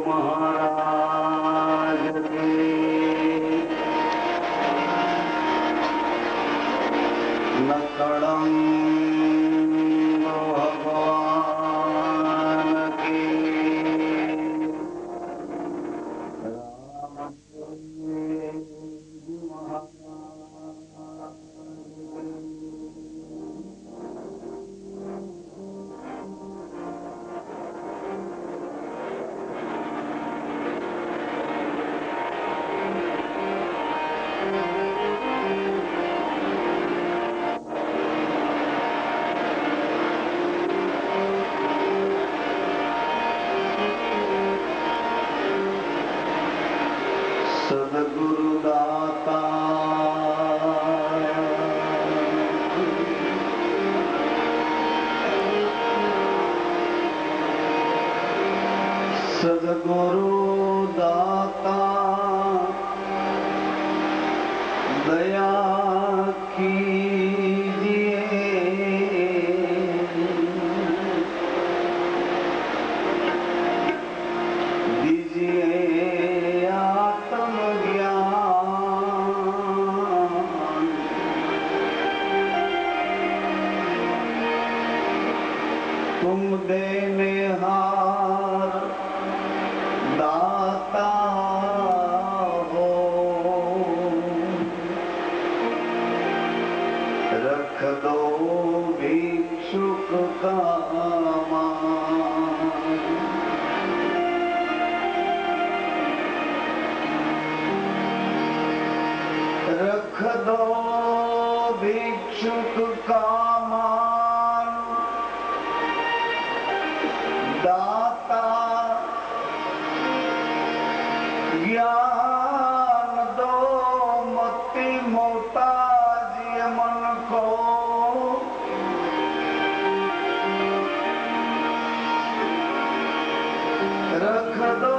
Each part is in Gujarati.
महाराज की नकड़ंग भगवान की सद्गुरुदाता सद्गुरुदाता दया कीजिए दीजिए तुम देने हार दाता हो रख दो भिक्षुक का मान रख दो भिक्षुक का मान दाता ज्ञान दो मति मोहताज मन को रख दो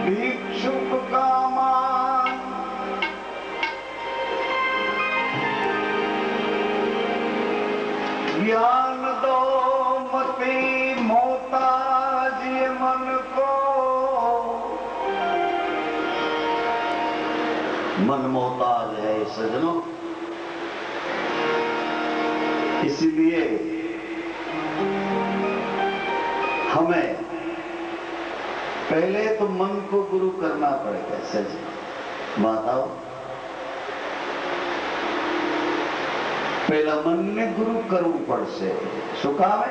भिक्षुक का मान ज्ञान दो मति मोहताज मन को मन मोहताज है सज्जनों इसीलिए हमें पहले तो मन को गुरु करना पड़ेगा सज्जनों माताओं પેલા મનને ગુરુ કરવું પડશે શું કામે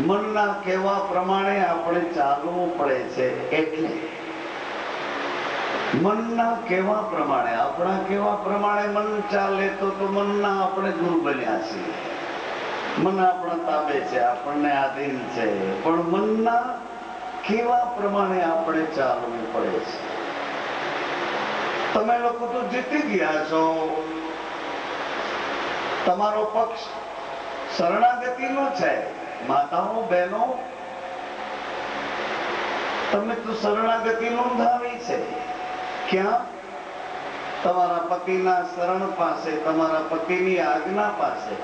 મનના કહેવા પ્રમાણે આપણે ચાલવું પડે છે એટલે મનના કહેવા પ્રમાણે આપણા કહેવા પ્રમાણે મન ચાલે તો મનના આપણે ગુરુ બન્યા છીએ મન આપણા તાબે છે આપણને આધીન છે પણ મનના કહેવા પ્રમાણે આપણે ચાલવું પડે છે તમે લોકો તો જીતી ગયા છો તમારો પક્ષ શરણાગતિનો છે માતાઓ બહેનો તમે તો શરણાગતિ નોંધાવી છે ક્યાં તમારા પતિના શરણ પાસે તમારા પતિની આજ્ઞા પાસે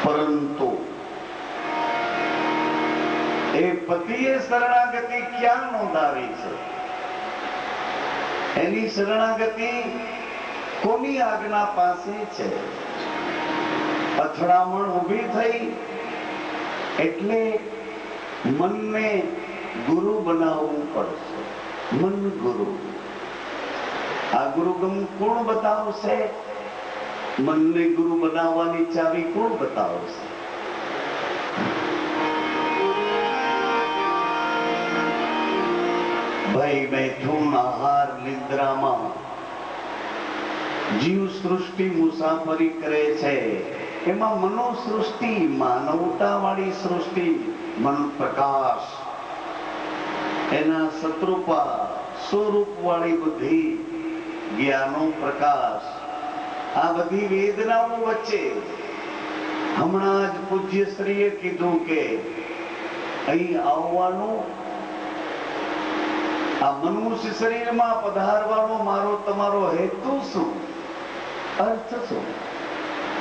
પરંતુ એ પતિએ શરણાગતિ ક્યાં નોંધાવી છે એની શરણાગતિ કોની આજ્ઞા પાસે છે અથડામણ ઊભી થઈ એટલે મનને ગુરુ બનાવવું પડશે મન ગુરુ આ ગુરુગમ કોણ બતાવશે મનને ગુરુ બનાવવાની ચાવી કોણ બતાવશે ભાઈ મૈથુન આહાર નિદ્રામાં જીવ સૃષ્ટિ મુસાફરી કરે છે એમાં મનો સૃષ્ટિ માનવતા વાળી સૃષ્ટિ મન પ્રકાશ એના શત્રુપા સ્વરૂપ વાળી બુદ્ધિ જ્ઞાનો પ્રકાશ આ બધી વેદનાઓ વચ્ચે હમણાં જ પૂજ્ય શ્રીએ કીધું કે અહીં આવવાનું, આ મનુષ્ય શરીરમાં પધારવાનો મારો તમારો હેતુ શું, અર્થ શું,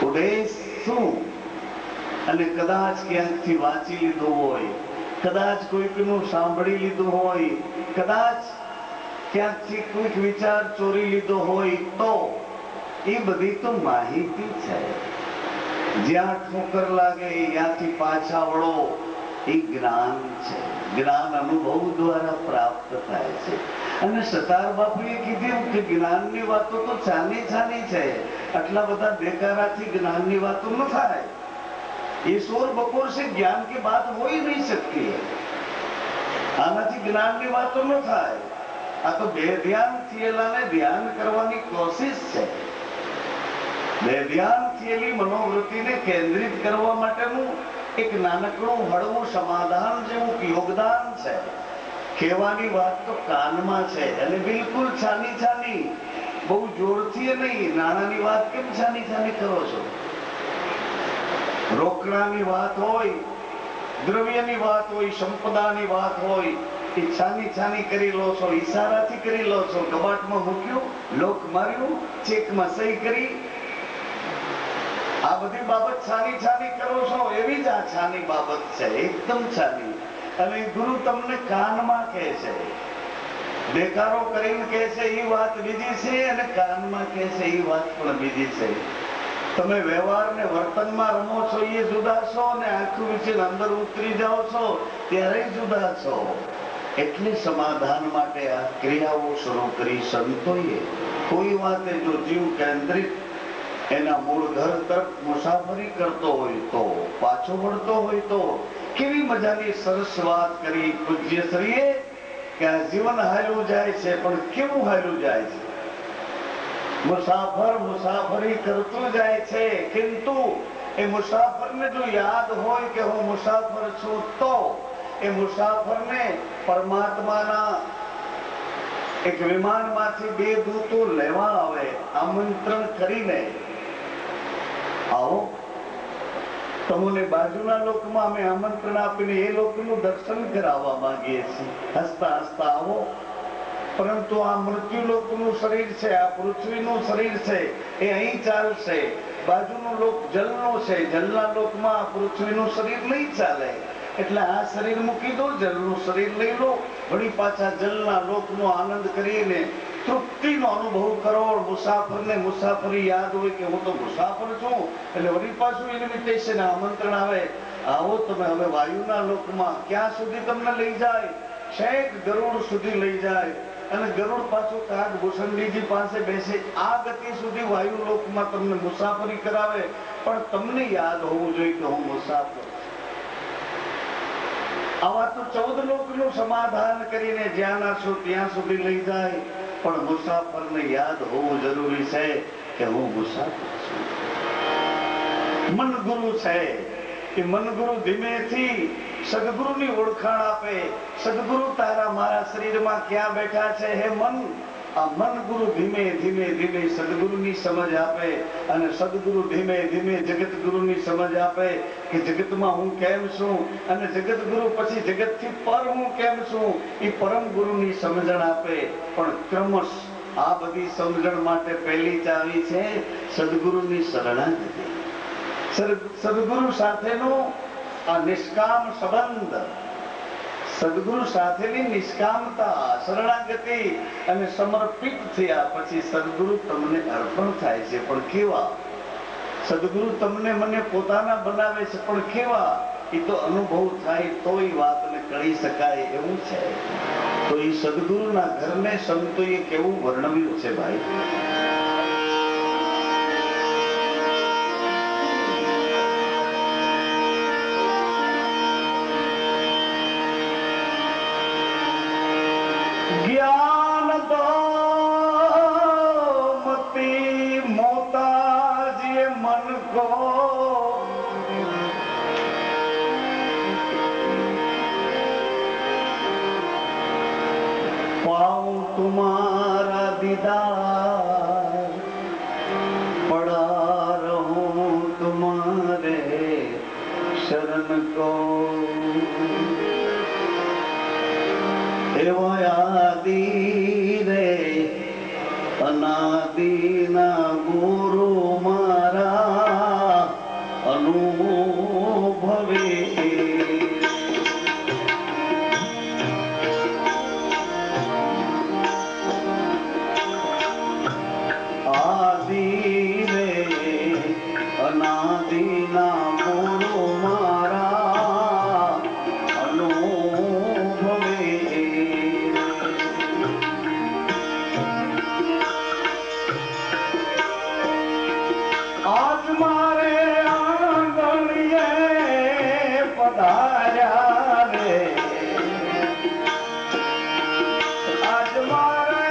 ઉદ્દેશ શું? અને કદાચ ક્યાંકથી વાંચી લીધું હોય, કદાચ કોઈકનું સાંભળી લીધું હોય, કદાચ ક્યાંકથી કોઈક વિચાર ચોરી લીધો હોય તો એ બધી તો માહિતી છે. જ્યાં ઠોકર લાગે ત્યાંથી પાછા વળો, એ જ્ઞાન છે. જ્ઞાન અનુભવ દ્વારા પ્રાપ્ત થાય છે. અને સતાર બાપુએ કીધું કે જ્ઞાનની વાતો તો છાની છાની છે, આટલા બધા દેકારાથી જ્ઞાનની વાતો ન થાય. ये शोर बकोर से ज्ञान की बात हो ही नहीं सकती है. આનાથી જ્ઞાનની વાતો ન થાય. આ તો બેધ્યાન થયેલાને ધ્યાન કરવાની કોશિશ છે. બેધ્યાન થયેલી મનોવૃત્તિને કેન્દ્રિત કરવા માટેનું એક નાનકડું હળવું સમાધાન જેવું યોગદાન છે. કહેવાની વાત તો કાનમાં છે, અને બિલકુલ છાની છાની, બહુ જોરથી નહીં. નાણાની વાત કેમ છાની છાની કરો છો? રોકડાની વાત હોય, દ્રવ્યની વાત હોય, સંપદાની વાત હોય, એ છાની છાની કરી લો છો, ઈશારાથી કરી લો છો. કબાટમાં મૂક્યું, લોક માર્યું, ચેકમાં સહી કરી, આ બધી બાબત છાની છાની કરો છો. એવી જ આ છાની બાબત છે, એકદમ છાની. અને ગુરુ તમને કાનમાં કહે છે, દેખાડો કરીને કહે છે એ વાત બીજી છે, અને કાનમાં કહે છે એ વાત પણ બીજી છે. તમે વ્યવહાર ને વર્તનમાં રમો છો એ જુદા છો, અને આખું વિશે અંદર ઉતરી જાઓ છો ત્યારે જુદા છો. એટલે સમાધાન માટે આ ક્રિયાઓ શરૂ કરી સંતોએ. કોઈ વાતે જો જીવ કેન્દ્રિત એના મૂળ ઘર તરફ મુસાફરી કરતો હોય તો, પાછો વળતો હોય તો, કેવી મજાની સરસ વાત કરી પૂજ્ય શ્રીએ કે આ જીવન હાલ્યું જાય છે, પણ કેવું હાલ્યું જાય છે? મુસાફર મુસાફરી કરતું જાય છે, કિંતુ એ મુસાફરને જો યાદ હોય કે હું મુસાફર છું, તો એ મુસાફરને પરમાત્માના એક વિમાનમાંથી બે દૂતો લેવા આવે, આમંત્રણ કરીને, આવો તમને બાજુના લોકમાં અમે આમંત્રણ આપીને એ લોકનું દર્શન કરાવવા માંગીએ છીએ. હસતા હસતા આવો. પરંતુ આ મૃત્યુ લોકનું શરીર છે, આ પૃથ્વીનું શરીર છે, એ અહીં ચાલશે. બાજુનું લોક જલનો છે, જલના લોકમાં આ પૃથ્વીનું શરીર નહીં ચાલે. એટલે આ શરીર મૂકી દો, જલનું શરીર લઈ લો, વળી પાછા જલના લોકનો આનંદ કરીને તૃપ્તિનો અનુભવ કરો. મુસાફરને મુસાફરી યાદ હોય કે હું તો મુસાફર છું, એટલે વળી પાછું ઇન્વિટેશન, આમંત્રણ આવે, આવો તમે હવે વાયુના લોકમાં. ક્યાં સુધી તમને લઈ જાય? છેક ગરુડ સુધી લઈ જાય. અને ગરુડ પાછું કાગભૂષણજીજી પાસે બેસે. આ ગતિ સુધી વાયુ લોકમાં તમને મુસાફરી કરાવે. પણ તમને યાદ હોવું જોઈએ કે હું મુસાફર. આવા તો 14 લોકનું સમાધાન કરીને જ્યાં નાશો ત્યાં સુધી લઈ જાય. પણ મુસાફરને યાદ હોવું જરૂરી છે કે હું મુસાફર છું. મન ગુરુ છે, એ મનગુરુ ધીમેથી સદગુરુની ઓળખાણ આપે. સદગુરુ તારા મારા શરીરમાં ક્યાં બેઠા છે હે મન? આ મન ગુરુ ધીમે ધીમે ધીમે સદગુરુની સમજ આપે, અને સદગુરુ ધીમે ધીમે જગતગુરુની સમજ આપે કે જગતમાં હું કેમ છું, અને જગતગુરુ પછી જગતથી પર હું કેમ છું, એ પરમ ગુરુની સમજણ આપે. પણ ક્રમશ આ બધી સમજણ માટે પહેલી ચાવી છે સદગુરુની શરણાગતિ. સદગુરુ સાથેનો આ નિષ્કામ સંબંધ, સદગુરુ સાથેની નિષ્કામતા, શરણાગતિ અને સમર્પિત થયા પછી સદગુરુ તમને અર્પણ થાય છે. પણ કેવા? સદગુરુ તમને મને પોતાના બનાવે છે, પણ કેવા? એ તો અનુભવ થાય તો એ વાતને કહી શકાય એવું છે. તો એ સદગુરુના ઘરને સંતોએ કેવું વર્ણવ્યું છે ભાઈ. ज्ञान दो मती मोताज ये मन को, पाऊं तुम्हारा दीदार, पड़ा रहूं तुम्हारे शरण को. એવા આદિ રે અનાદિના ગુરુ મારા અનુભવે આદિ રે અનાદિના ગુરુ મારા અનુભવે આજ મારે આંગણીએ પધાર્યા રે આજ મારે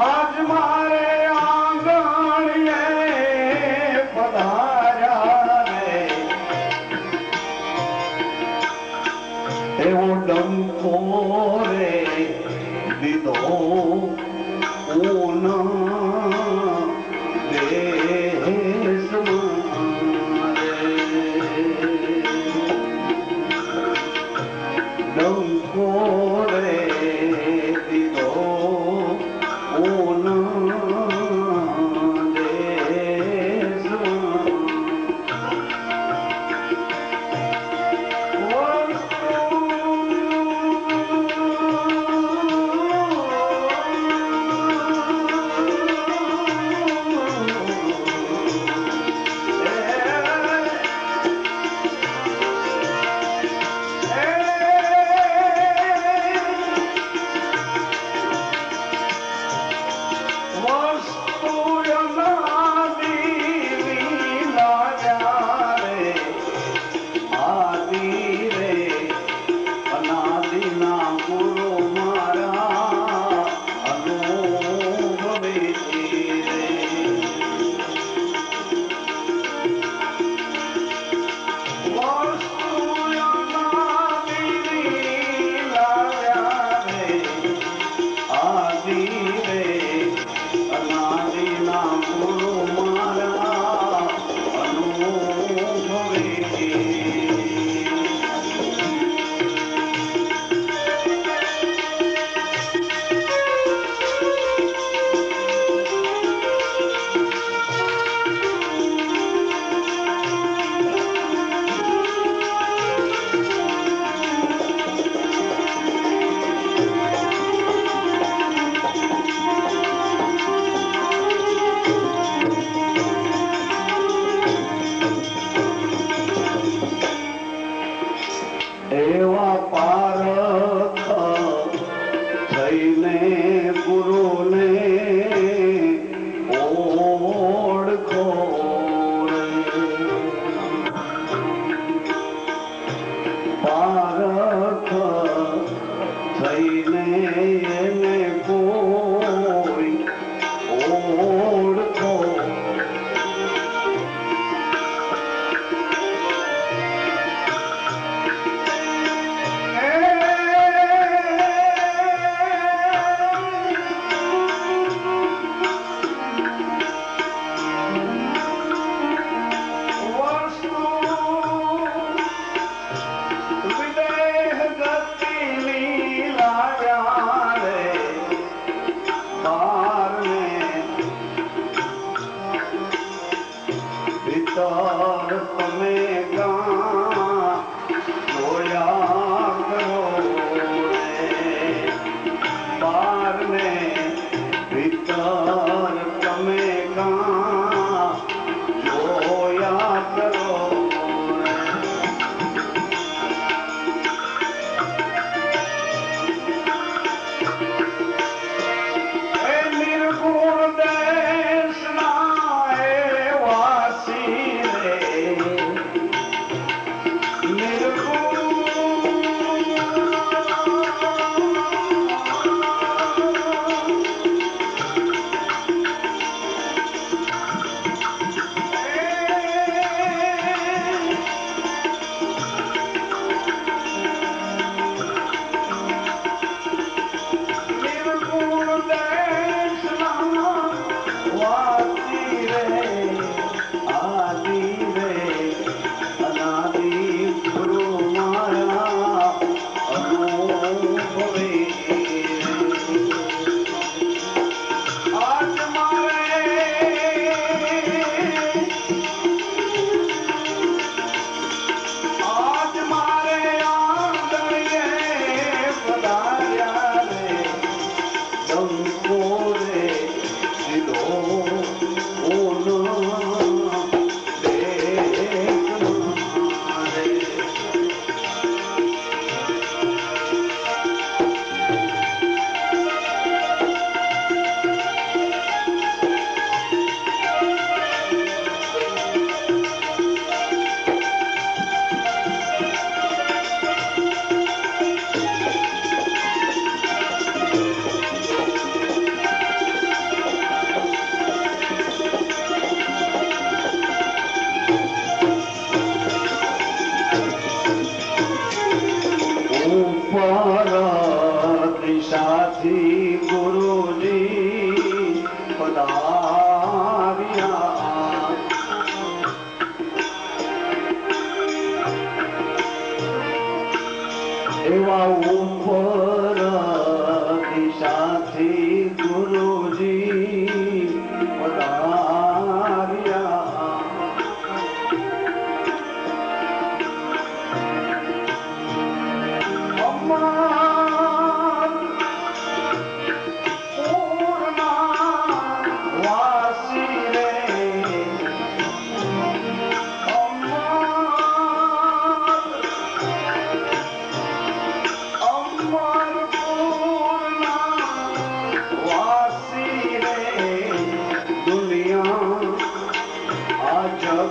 આજ મારે આંગણીએ પધાર્યા રે એવો ડંકો રે દીધો ઊન દેશમાં રે ડંકો રે દીધો ઊન એવા પારખ થઈને ગુરુને ઓળખો પારખ થઈને એને કોઈ ઓળખો તમે ગાં જોયા કરો બાર ને ભીતર તમે ગાં જોયા કરો એ નિર્ગુણ દેશના એ વાસી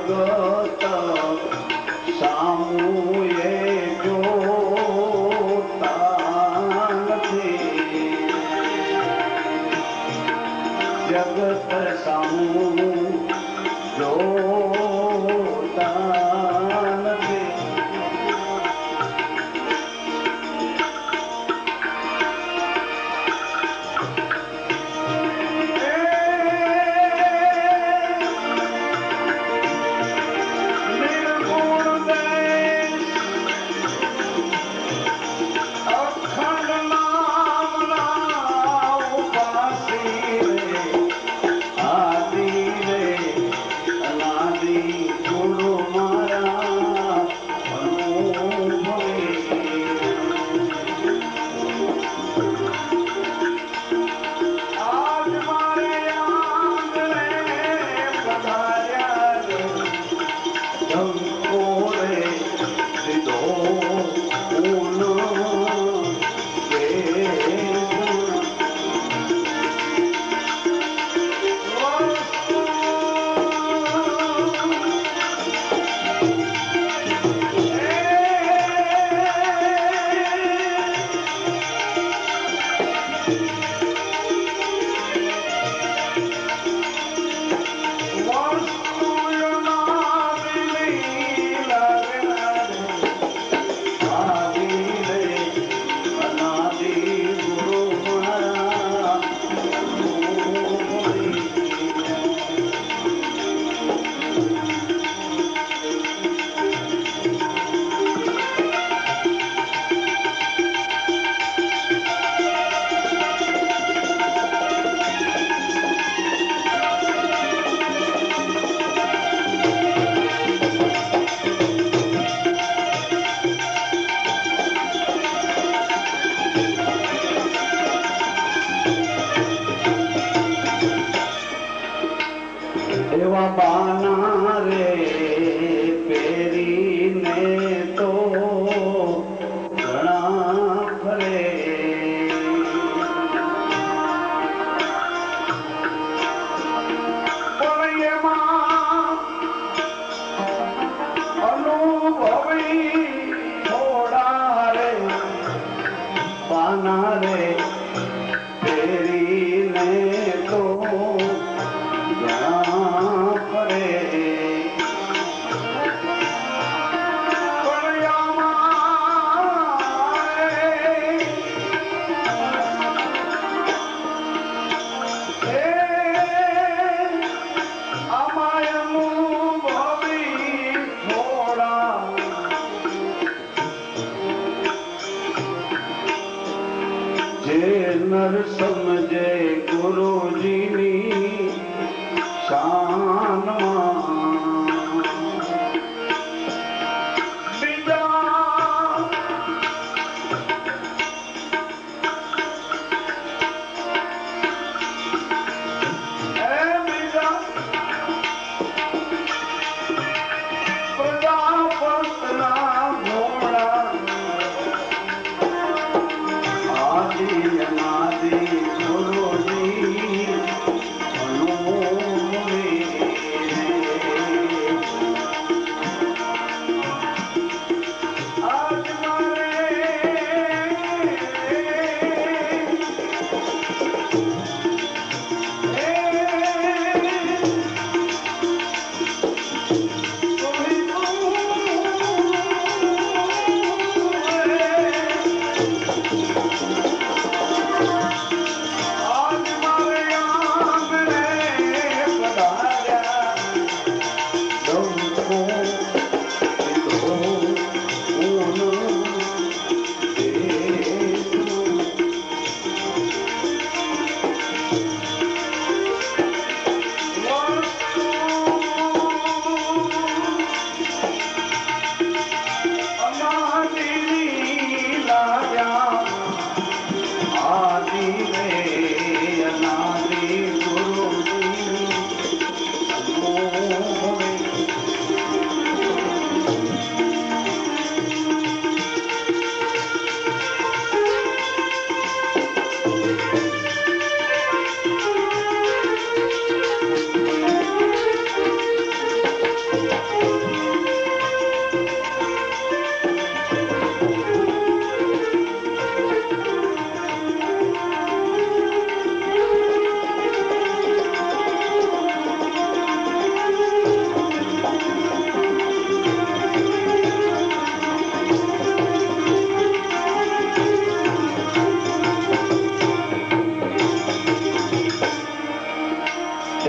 જગત સામુએ જોતા નથી, જગત સામુ જોતા નથી. એવા બાના રે પહેરીને તો ઘણા ફરે, પણ એમાં અનુભવી થોડા રે બાના રે પહેરીને તો ઘણા ફરે.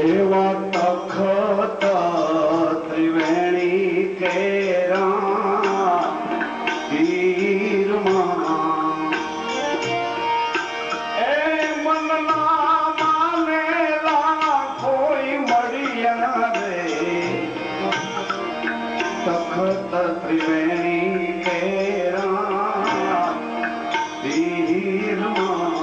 એવા તખત ત્રિવેણી કેરા તીરમાં એ મનના માનેલા કોઈ મળ્યા રે તખત ત્રિવેણી કેરા તીરમાં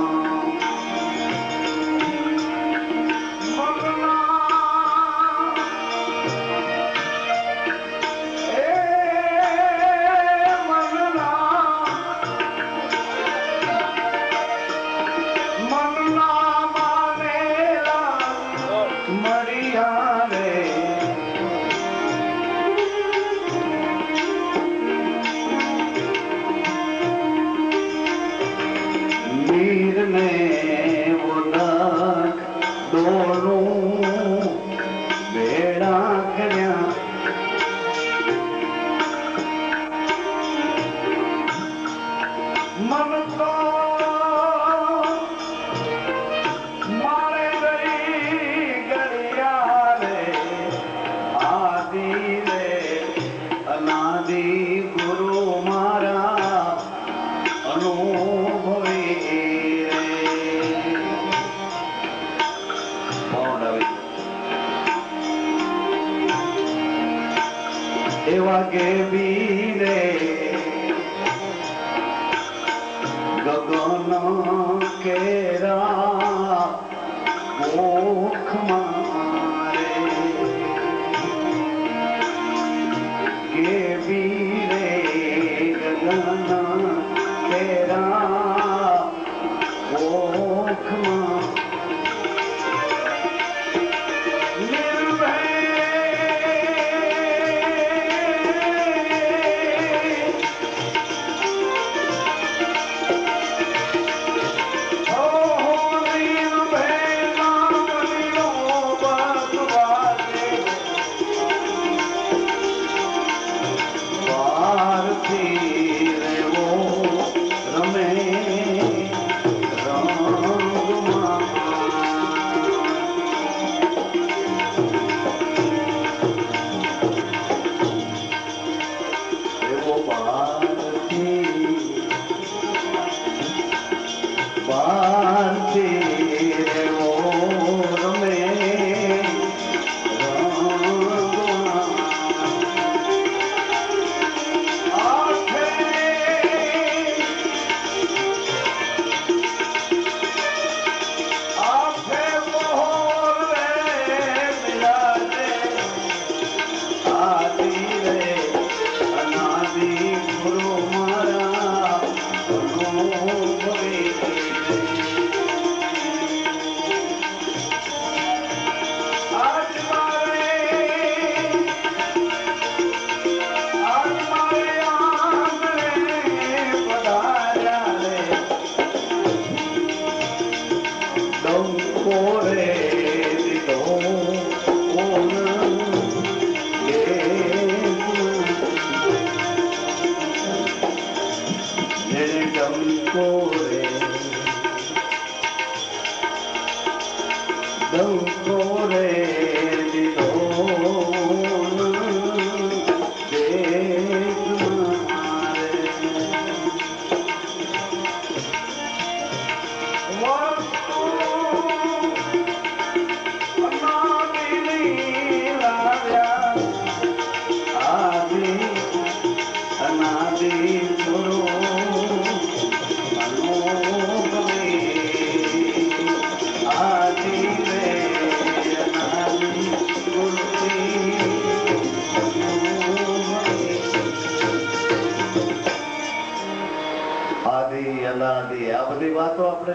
એવા ગેવીરે ગગન કેરા મુખ મારે ગેવીરે ગગન કેરા મુખ માં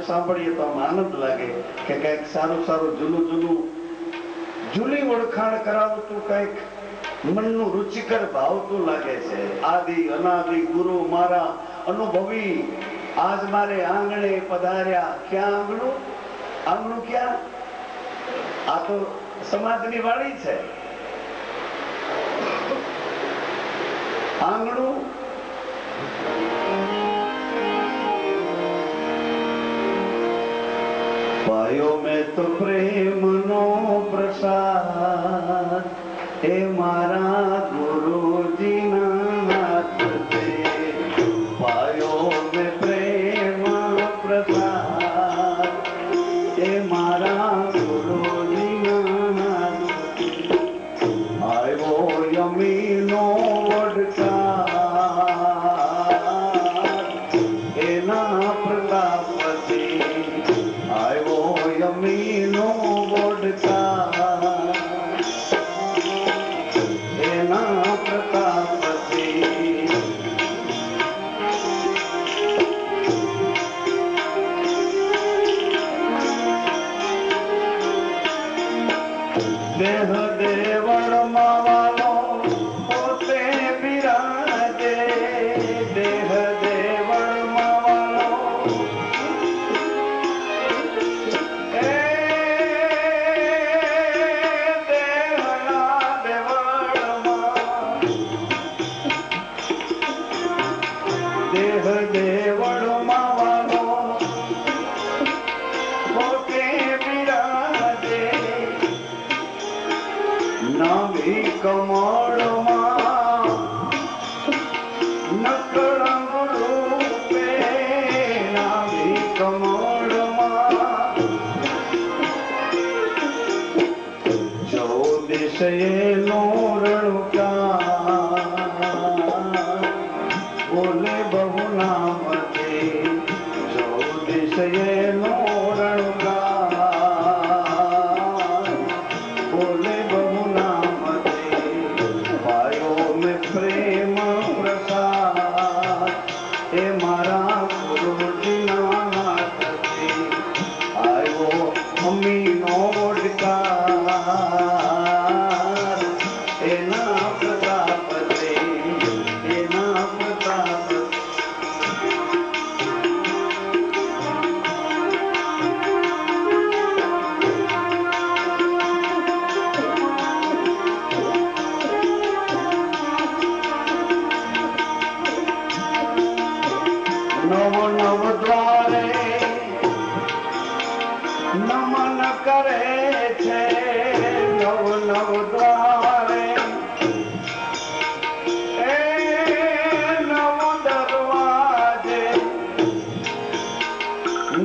સાંભળીએ તો આમ આનંદ લાગે કે કઈક સારું સારું જૂનું જૂનું જૂની ઓળખાણ કરાવતું કઈક મનનું રુચિકર ભાવતું લાગે છે. આદિ અનાદિ ગુરુ મારા અનુભવી આજ મારે આંગણે પધાર્યા. ક્યાં આંગણું? આંગણું ક્યાં? આ તો સમાજની વાણી છે. આંગણું પાયો મેં તો પ્રેમનો પ્રશ્ન દેહ દેવળમાં વાલો પોતે બિરાજે, દેહ દેવળમાં વાલો એ દેહના દેવળમાં, દેહ દેવળમાં વાલો પોતે બિરાજે, નાભી કમળમાં નકળંગ રૂપે, નાભી કમળમાં ચૌદિશે નો રણુકાર, બોલે બહુ નામથી ચૌદિશે નો રણુકાર, બોલે બહુ પ્રેમ પ્રસાદ એ મારા ગુરુજીના હાથથી આવ્યો અમીનો ઓડકાર, એના પ્રતાપથી, એના પ્રતાપ નવ નવ દ્વારે નમન કરે છે, નવ નવ દ્વારે એ નવ દરવાજે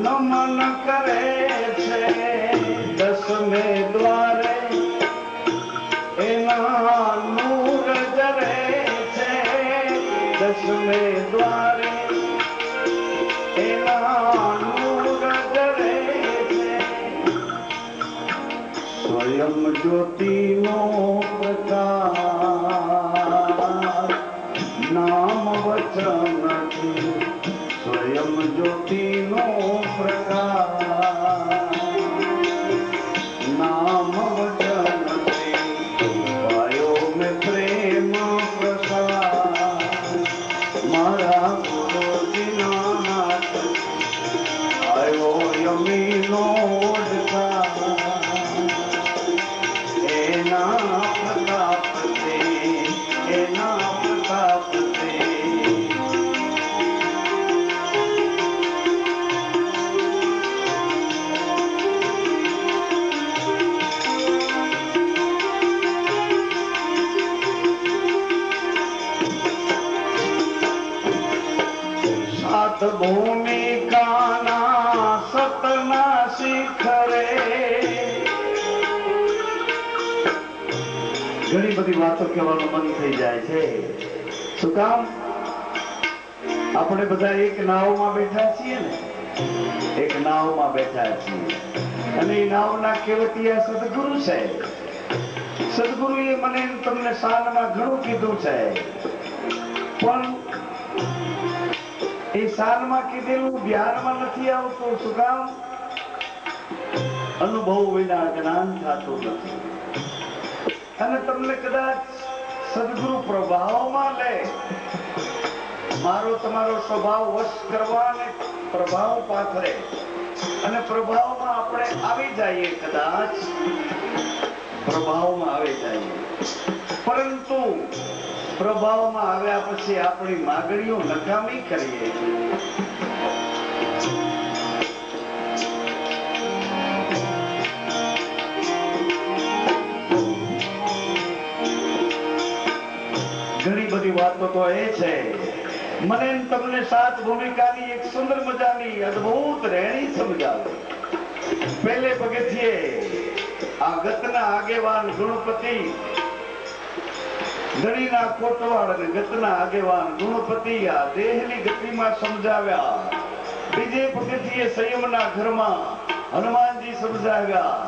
નમન કરે છે, દસમે દ્વારે એના નૂર જરે છે, દસમે દ્વારે એના નૂર જરે છે, સ્વયં જ્યોતિનો પ્રકાશ નામ વચનથી, સ્વયં જ્યોતિનો પ્રકાશ નામ વચનથી પાયો મેં પ્રેમ પ્રસાદ, મારા ગુરુજીના હાથ આવ્યો યમીનો ઓડકાર, એના પ્રતાપથી, એના પ્રતાપથી સાત ભૂમિકાના સતના શિખરે, ઘણી બધી વાતો કહેવાનું મન થઈ જાય છે. શું કામ? આપણે બધા એક નાવમાં બેઠા છીએ ને, એક નાવમાં બેઠા છીએ અને એ નાવના કેવટિયા સદગુરુ છે. સદગુરુએ મને તમને શાનમાં ઘણું કીધું છે, પણ એ શાનમાં કીધેલું ધ્યાનમાં નથી આવતું. શું કામ? અનુભવ વિના જ્ઞાન થતું નથી. અને તમને કદાચ સદગુરુ પ્રભાવમાં લે, મારો તમારો સ્વભાવ વશ કરવા અને પ્રભાવ પાથરે અને પ્રભાવમાં આપણે આવી જઈએ, કદાચ પ્રભાવમાં આવી જઈએ, પરંતુ પ્રભાવમાં આવ્યા પછી આપણી માગણીઓ નકામી કરીએ. ઘણી બધી વાતો તો એ છે. મને તમને સાત ભૂમિકાની એક સુંદર મજાની અદભુત રહેણી સમજાવે. પહેલે પગથિયે આ ગતના આગેવાન ગુણપતિ, ગણીના કોટવાડ અને ગતના આગેવાન ગુણપતિ આ દેહની ગતિમાં સમજાવ્યા. બીજે પગથિયે સંયમના ઘરમાં હનુમાનજી સમજાવ્યા.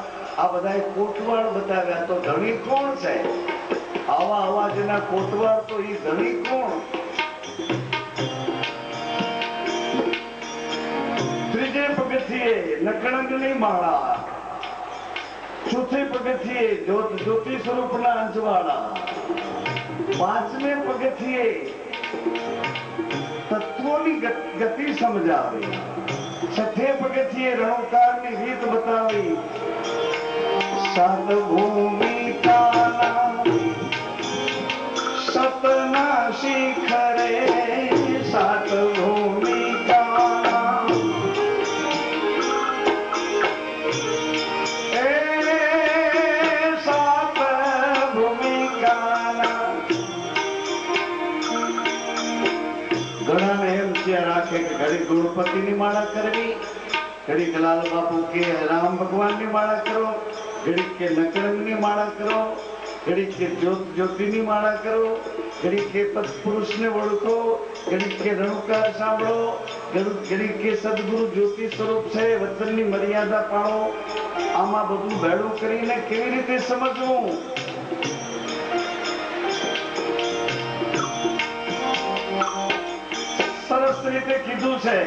આ બધા કોટવાડ બતાવ્યા. તો ધણી કોણ છે? આવા અવાજના કોટવાડ તો એ ધણી કોણ? ત્રીજે પગથિયે નકળંગની માળા, ચોથે પગથિયે જ્યોતિ સ્વરૂપના અંજવાળા, પાંચમે પગથિયે તત્વોની ગતિ સમજાવી, છઠ્ઠે પગથિયે રણોકારની રીત બતાવી, સાત ભૂમિકાના સતના શિખરે, સાત ભૂમિકાના સાત ભૂમિકાના. ઘણાને એમ ત્યાં રાખે કે ઘડી ગણપતિની માળા કરવી, ઘડીક લાલ બાપુ કે રામ ભગવાનની માળા કરો, ઘડીક કે નકરંગની માળા કરો, ઘડીક કે જ્યોતિની માળા કરો, ઘડીક કે તત્પુરુષને ઓળખો, ઘડીક કે રણુકાર સાંભળો, ઘડીક કે સદગુરુ જ્યોતિ સ્વરૂપ છે, વચનની મર્યાદા પાળો. આમાં બધું ભેળું કરીને કેવી રીતે સમજવું? સરસ રીતે કીધું છે,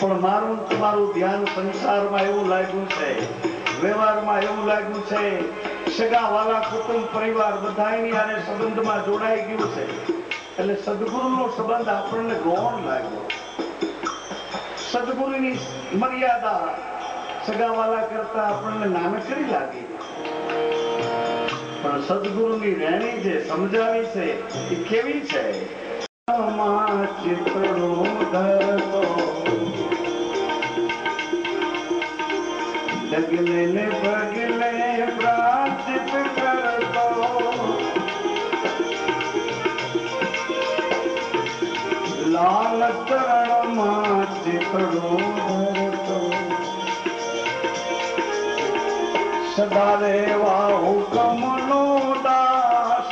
પણ મારું તમારું ધ્યાન સંસારમાં એવું લાગ્યું છે, વ્યવહારમાં એવું લાગ્યું છે, સગા વાલા કુટુંબ પરિવાર બધાની આને સંબંધમાં જોડાઈ ગયું છે, એટલે સદગુરુનો સંબંધ આપણને ગૌણ લાગ્યો. સદગુરુની મર્યાદા સગા વાલા કરતા આપણને નાનકડી લાગી, પણ સદગુરુની રહેણી જે સમજાવી છે એ કેવી છે? ચિત્રો ધરતો ડગલે ને પગલે પ્રાર્થિત કરતો, લાલ ચરણમાં ચિત્રો ધરતો, સદા રેવા હુકમનો દાસ,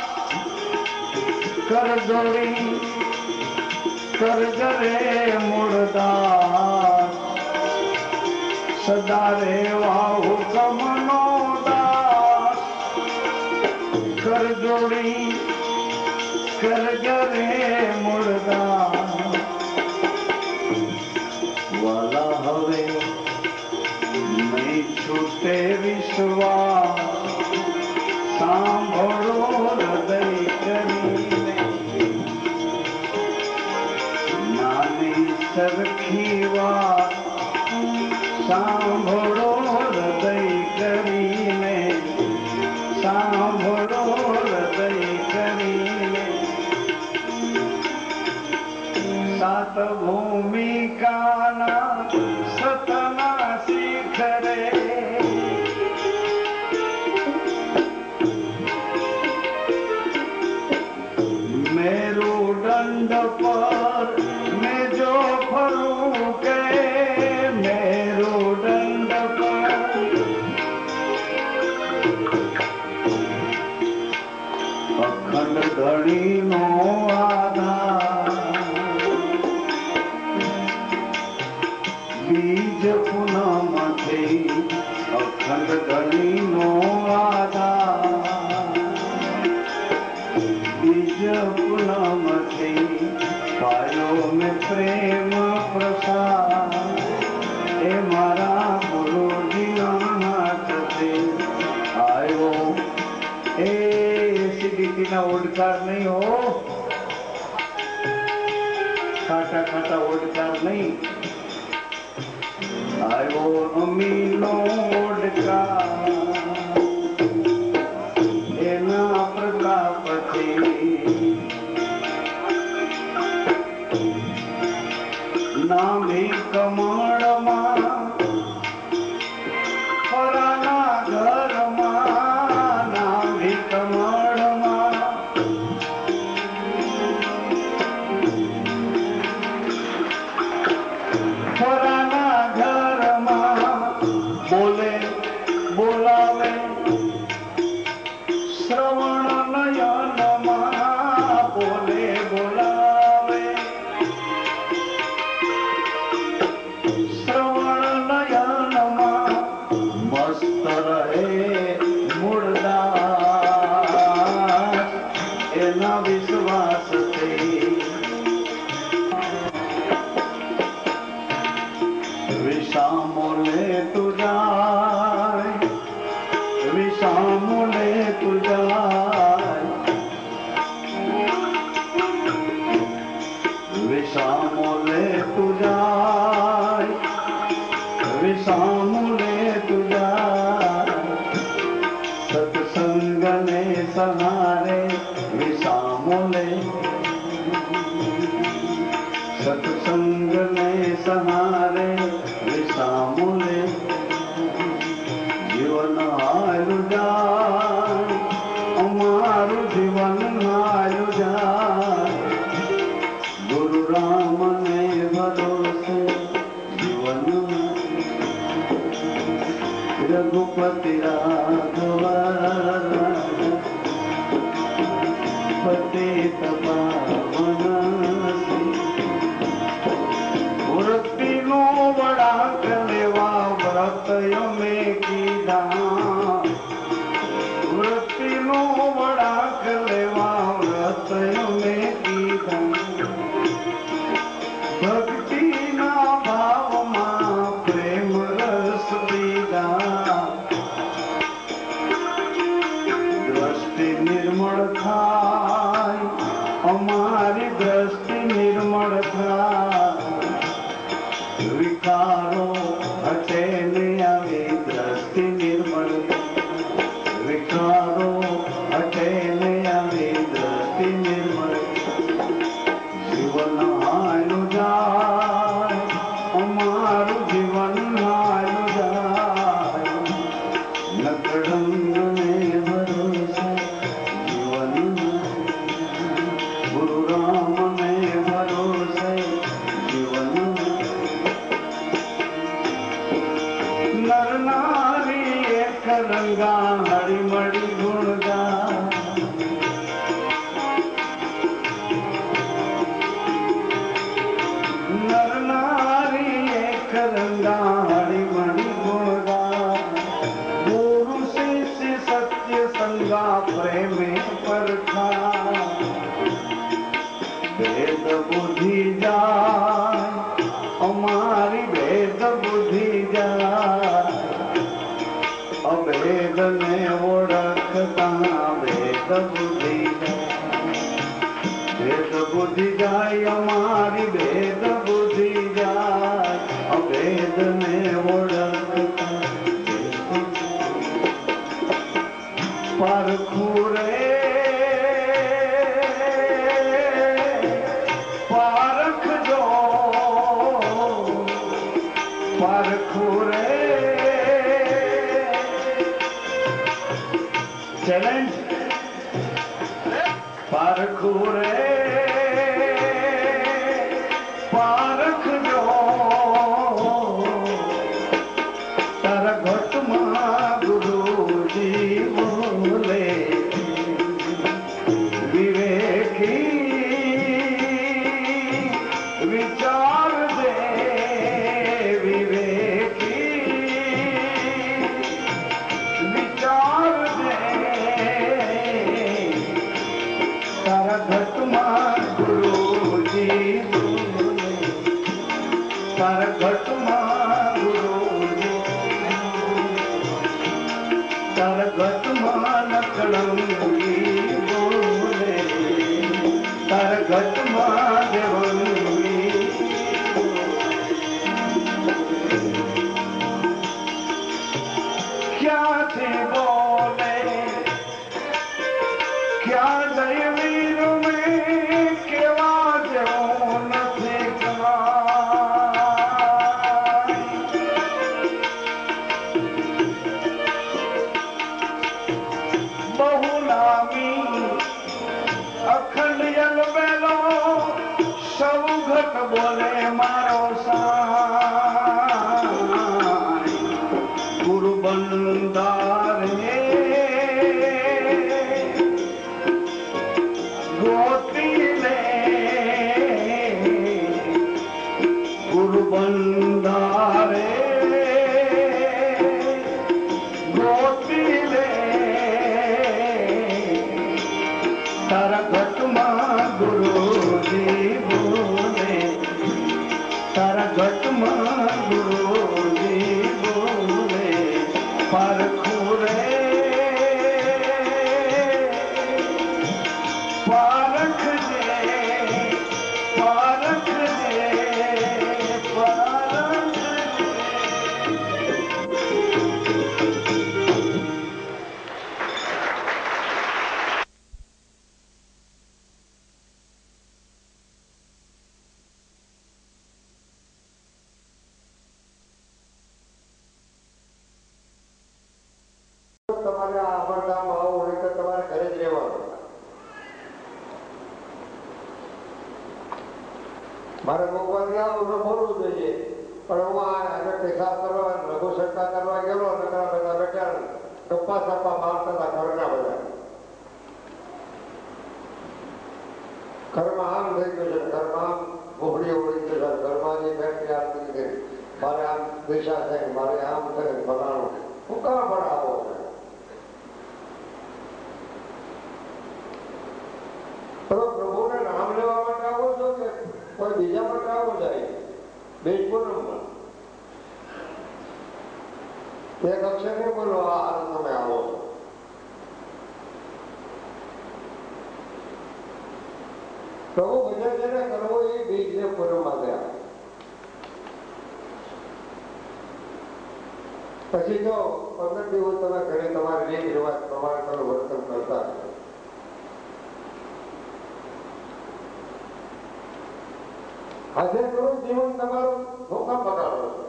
કર જોડી કરજરે મૂળદાસ, સદા રેવા હુકમનો દાસ, કર જોડી કરજરે મૂળદાસ. વાલા હવે નહીં છૂટે વિશ્વાસ, સાંભળો હૃદય કરીને, સરખી વાત સાંભળો હૃદય કરીને, સાંભળો હૃદય કરીને. સાત ભૂમિકાના સતના શિખરે, મેરુદંડ પર જો ફરું કે, મેરુદંડ પર અખંડ ધણીનો આધાર, બીજ પૂનમથી અખંડ ધણીનો આધાર, બીજ પૂનમથી પાયો મેં પ્રેમ પ્રસાદ, એ મારા ગુરુજીના હાથથી આવ્યો. એ એસિડિટીના ઓડકાર નહીં હો, ખાટા ખાટા ઓડકાર નહીં, આવ્યો અમીનો ઓડકાર, એના પ્રતાપથી નામી કમળમાં, ફરાના ઘરમાં, નામી કમળમાં, ફરાના ઘરમાં, બોલે બોલા विसामुले तुझा विसामुले तुझा विसामुले तुझा सत्संग ने सहारे विसामुले सत्संग ने सहारे विसामुले जीवन हालू जाए अमारू जीवन हालू जाए गुरु राम ने भरोसे जीवन रघुपति राघव पतित पावन वृत्ति नो बड़ा कलेवा व्रत में कीधा वृत्ति नो बड़ा कलेवा व्रत में कीधा भक्ति ना भाव मां प्रेम रस पीधा दृष्टि निर्मल थाय हमारी दृष्टि निर्मल थाय विकारो हटे ने आवे दृष्टि निर्मल विकारो हटे ने आवे दृष्टि निर्मल जीवन हालू जाए हमारू जीवन हालू जाए नकड़ंग ने भरोसे जीवन गुरु राम ने भरोसे जीवन नर नारी एक रंगा हरिमड़ी गुण गा नर नारी एक रंगा हरिमणि गुण गा गुरु शिष्य सत्य संगा प्रेम परखा भेद बुद्धि जाए हमारी भेद बुद्धि जाए अभेद ने ओळखता भेद बुद्धि भेद बुद्धि जाए हमारी भेद बुद्धि जाए अभेद ने ओळखता परखू रे पारख जो परखू रे चैलेंज परखू रे पारख जो तारा घट मां गुरु जी बोले विवेकी विचार दे विवेकी विचार दे तारा घट मां गुरु जी बोले तारा घट मां गुरु जी तारा घट मां नकड़ंगी बोले तारा घट मां देवंगी क्या थी बोले क्या जय वीर में केवा जेवो नथी कमाई बहुनामी अखंड यल बेलो सब घट बोले मारो साई गुरु बंदारे गोती ले गुरु बंदारे गोती ले तारा घट मां गुरु जी बोले तारा घट મારે મોકવાની આવું બોલવું જોઈએ, પણ હું આગળ પેશાબ કરવા લઘુ સટ્ટા કરવા ગયેલો નકરા બધા બેઠા ગપ્પા સપ્પા મારતા હતા ઘરના બધા. ઘરમાં આમ થઈ ગયું છે, ઘરમાં આમ મોકડી ઉડી ગયું છે, ઘરમાં જે ફેક્ટરી આવતી ગઈ, મારે આમ દિશા થાય, મારે આમ થાય ફલાણું. હું કાં પણ આવો છે? પ્રભુને નામ લેવા માટે આવો છો કે કોઈ બીજા માટે આવો જાય? બેજ પૂનમમાં એક અક્ષર નહીં બોલો, આ તમે આવો છો. પ્રભુ ભજન જેને કરવો એ બીજને પૂનમમાં ગયા. પછી જો 15 દિવસ તમે ઘરે તમારે રીત રિવાજ પ્રમાણે તમે વર્તન કરતા આજે કરું જીવન તમારું ધોકા બગાડો છો.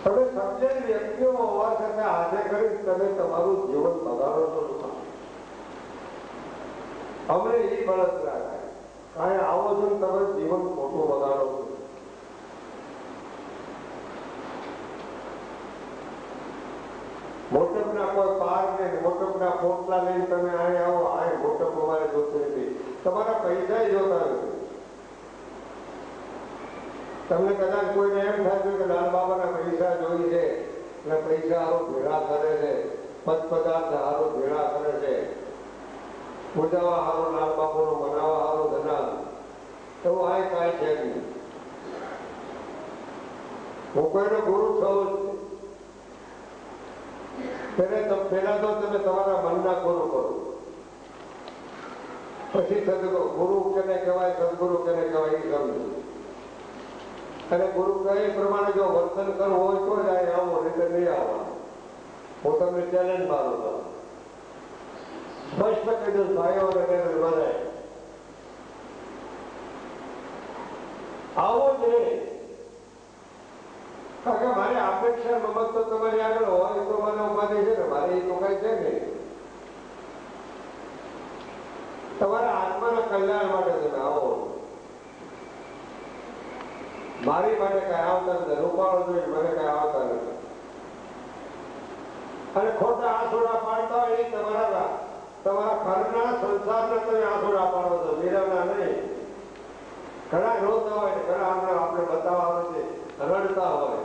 તમે સમજેલી વ્યક્તિઓ હોવા છતાં આજે કરી તમે તમારું જીવન બગાડો છો. અમને એ બળતરા થાય કાંઈ આવો છો ને તમે જીવન ખોટું બગાડો છો. મોટપના કોઈ પાર ને મોટપના પોટલા લઈને તમે અહીં આવો, આ મોટપ અમારે જોતું નથી, તમારા પૈસા જોતા નથી. તમને કદાચ કોઈને એમ થાય કે લાલ બાબાના પૈસા જોઈ છે એટલે પૈસા હારો ભેળા કરે છે, પદાર્થ હારો ભેળા કરે છે, પૂજાવા હારો લાલ બાબાનો બનાવવા હારો ધના, એવું આ કાંઈ છે નહીં. હું કોઈનો ગુરુ થયો પેલા તો તમે તમારા મનના ગુરુ કરો, પછી સદગુરુ. ગુરુ કેને કહેવાય, સદગુરુ કેને કહેવાય એ સમજો. અને ગુરુ કહે પ્રમાણે જો વર્તન કરવું હોય તો જ આ આવો, રીતે નહીં આવવાનું. હું તમને ચેલેન્જ મારું છું, સ્પષ્ટ કહી દઉં ભાઈઓ અને બધાએ આવો જ નહીં. કારણ કે મારી અપેક્ષા મમત તો તમારી આગળ હોય તો મને ઉપાધિ છે ને, મારે એ તો કઈ છે નહીં. તમારા આત્માના કલ્યાણ માટે તમે આવો. મારી માટે કઈ આવતા નથી, રૂપાળો જોઈ મને કઈ આવતા નથી. અને ખોટા આસોડા પાડતા હોય એ તમારા ઘરના સંસારના તમે આસોડા પાડો છો, મીરાના નહીં. ઘણા રોતા હોય ને ઘણા આપણે બતાવવા આવે છે, રડતા હોય.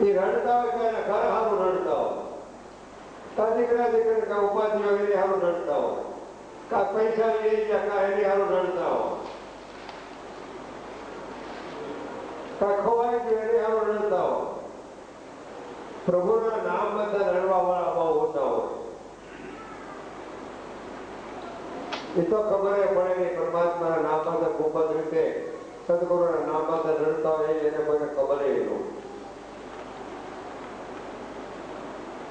એ રડતા હોય કે ઘર સારું રડતા હોય, કા દીકરા દીકરી કા ઉપાધિ હોય એની સારું રડતા હોય, કા પૈસા લઈ ગયા કા એની સારું રડતા હોય, કા ખોવાઈ ગયું એની સારું રડતા હોય. પ્રભુના નામ બધા રડવા વાળા બહુ ઓછા હોય. એ તો ખબર પડે નહીં, પરમાત્માના નામ પાસે ખૂબ જ રીતે સદગુરુના નામ પાસે રડતા હોય એને કોઈને ખબર નહીં.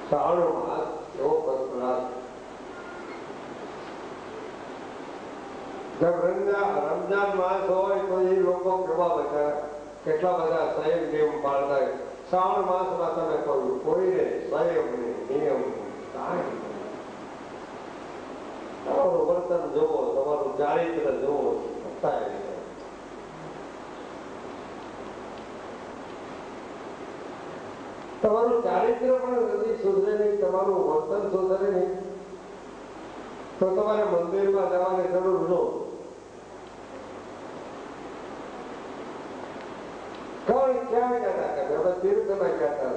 સારો માસ એવો પ્રશ્નાર્થ. રમજાન માસ હોય તો એ લોકો કેવા બધા કેટલા બધા સંયમ નિયમ પાળતા હોય. શ્રાવણ માસમાં તમે કહ્યું કોઈને સંયમ નહીં, નિયમ કાંઈ. તમારું વર્તન જોવો, તમારું ચારિત્ર જોવો, થાય. તમારું ચારિત્ર પણ નથી સુધરે નહીં, તમારું વર્તન સુધરે નહીં તો તમારે મંદિરમાં જવાની જરૂર ન. ક્યાં ગયા હતા? હવે તીર્થમાં ગયા હતા,